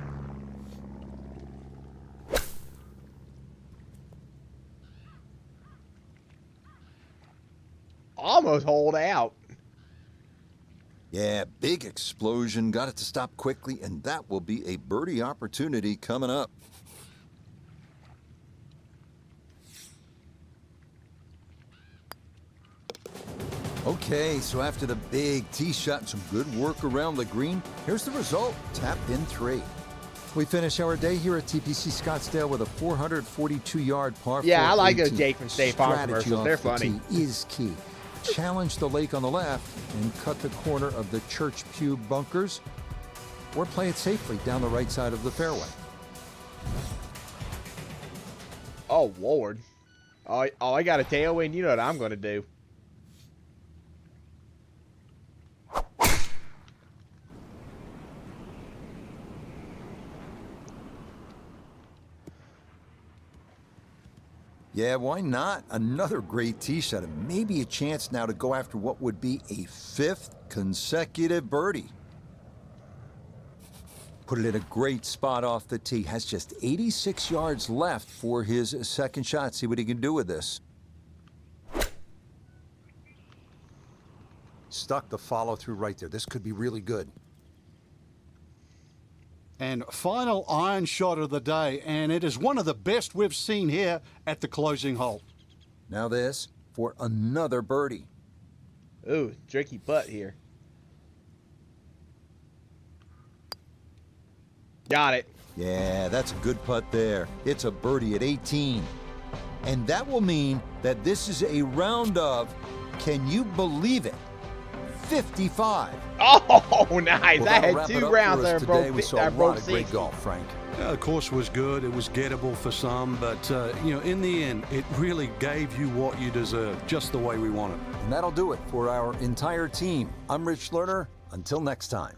[SPEAKER 1] Almost hold out.
[SPEAKER 3] Yeah, big explosion. Got it to stop quickly, and that will be a birdie opportunity coming up. Okay, so after the big tee shot and some good work around the green, here's the result. Tap in 3. We finish our day here at TPC Scottsdale with a 442-yard par 4.
[SPEAKER 1] Yeah, I like those
[SPEAKER 3] 18.
[SPEAKER 1] Jake from State Farm
[SPEAKER 3] Strategy
[SPEAKER 1] commercials.
[SPEAKER 3] off
[SPEAKER 1] They're
[SPEAKER 3] the
[SPEAKER 1] funny.
[SPEAKER 3] tee is key. Challenge the lake on the left and cut the corner of the Church Pew bunkers, or play it safely down the right side of the fairway.
[SPEAKER 1] Oh, Lord. Oh, I got a tailwind. You know what I'm going to do.
[SPEAKER 3] Yeah, why not? Another great tee shot and maybe a chance now to go after what would be a 5th consecutive birdie. Put it in a great spot off the tee. Has just 86 yards left for his second shot. See what he can do with this. Stuck the follow through right there. This could be really good.
[SPEAKER 4] And final iron shot of the day, and it is one of the best we've seen here at the closing hole.
[SPEAKER 3] Now this for another birdie.
[SPEAKER 1] Ooh, tricky putt here. Got it.
[SPEAKER 3] Yeah, that's a good putt there. It's a birdie at 18. And that will mean that this is a round of, can you believe it, 55.
[SPEAKER 1] Oh, nice.
[SPEAKER 3] Well,
[SPEAKER 1] I
[SPEAKER 3] that'll
[SPEAKER 1] had
[SPEAKER 3] wrap it
[SPEAKER 1] 2
[SPEAKER 3] up
[SPEAKER 1] rounds
[SPEAKER 3] for us
[SPEAKER 1] there
[SPEAKER 3] today.
[SPEAKER 1] broke,
[SPEAKER 3] We saw a
[SPEAKER 1] broke
[SPEAKER 3] lot of great
[SPEAKER 1] 60.
[SPEAKER 3] golf, Frank.
[SPEAKER 4] Yeah, the course was good. It was gettable for some, but in the end, it really gave you what you deserve, just the way we want it.
[SPEAKER 3] And that'll do it for our entire team. I'm Rich Lerner. Until next time.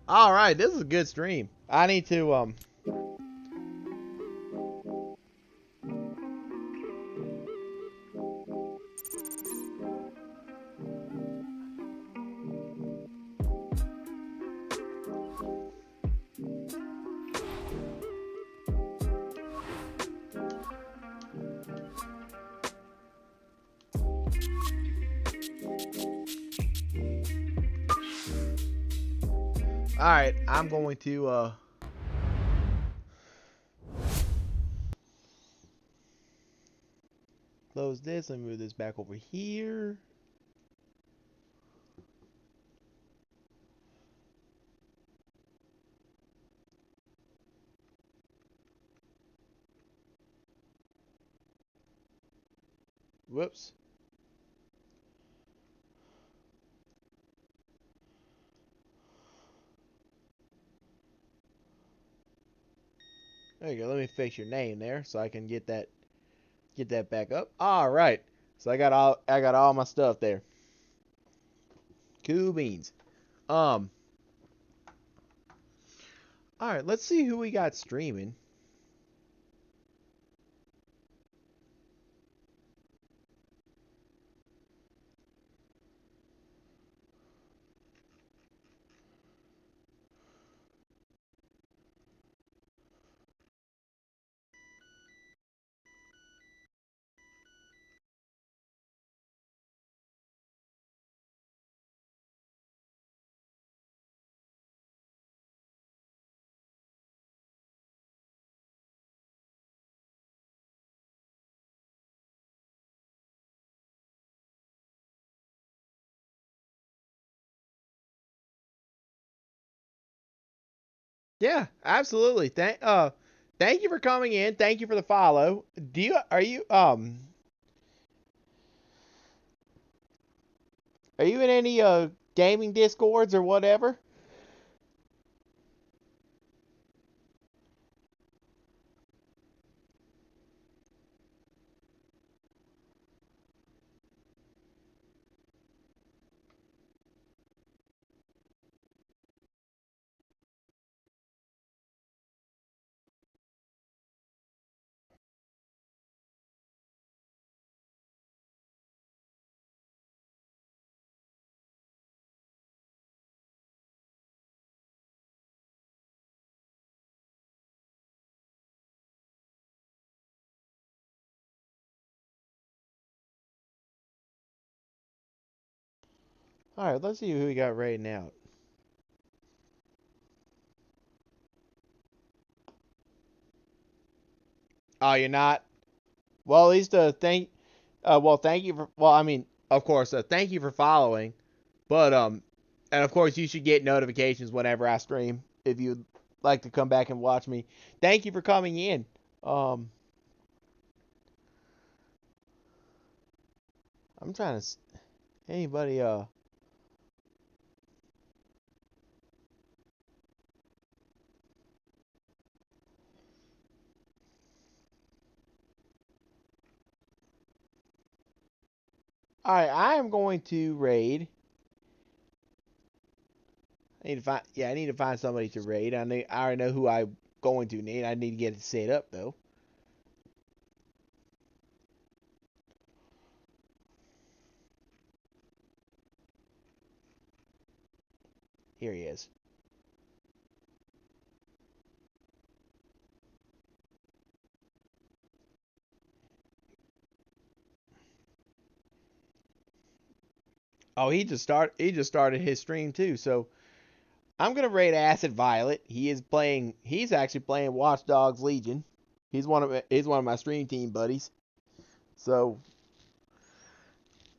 [SPEAKER 1] All right, this is a good stream. I need to All right, I'm going to close this. Let me move this back over here. Whoops. There you go. Let me fix your name there so I can get that back up. All right. So I got all my stuff there. Cool beans. All right, let's see who we got streaming. Yeah, absolutely. Thank you for coming in. Thank you for the follow. Are you in any gaming discords or whatever? All right, let's see who we got rating out. Oh, you're not? Well, at least thank you for, I mean, of course, thank you for following. But and of course you should get notifications whenever I stream if you'd like to come back and watch me. Thank you for coming in. I'm trying to anybody All right, I am going to raid. I need to find somebody to raid. I already know who I'm going to need. I need to get it set up though. Here he is. Oh, he just started his stream too. So I'm gonna raid Acid Violet. He's actually playing Watch Dogs Legion. He's one of my stream team buddies. So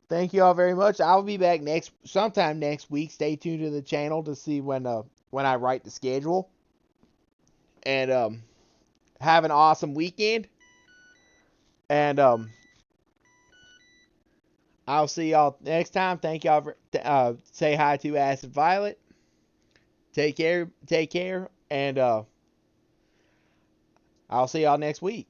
[SPEAKER 1] thank you all very much. I'll be back sometime next week. Stay tuned to the channel to see when I write the schedule. And have an awesome weekend. And I'll see y'all next time. Thank y'all for say hi to Acid Violet. Take care, and I'll see y'all next week.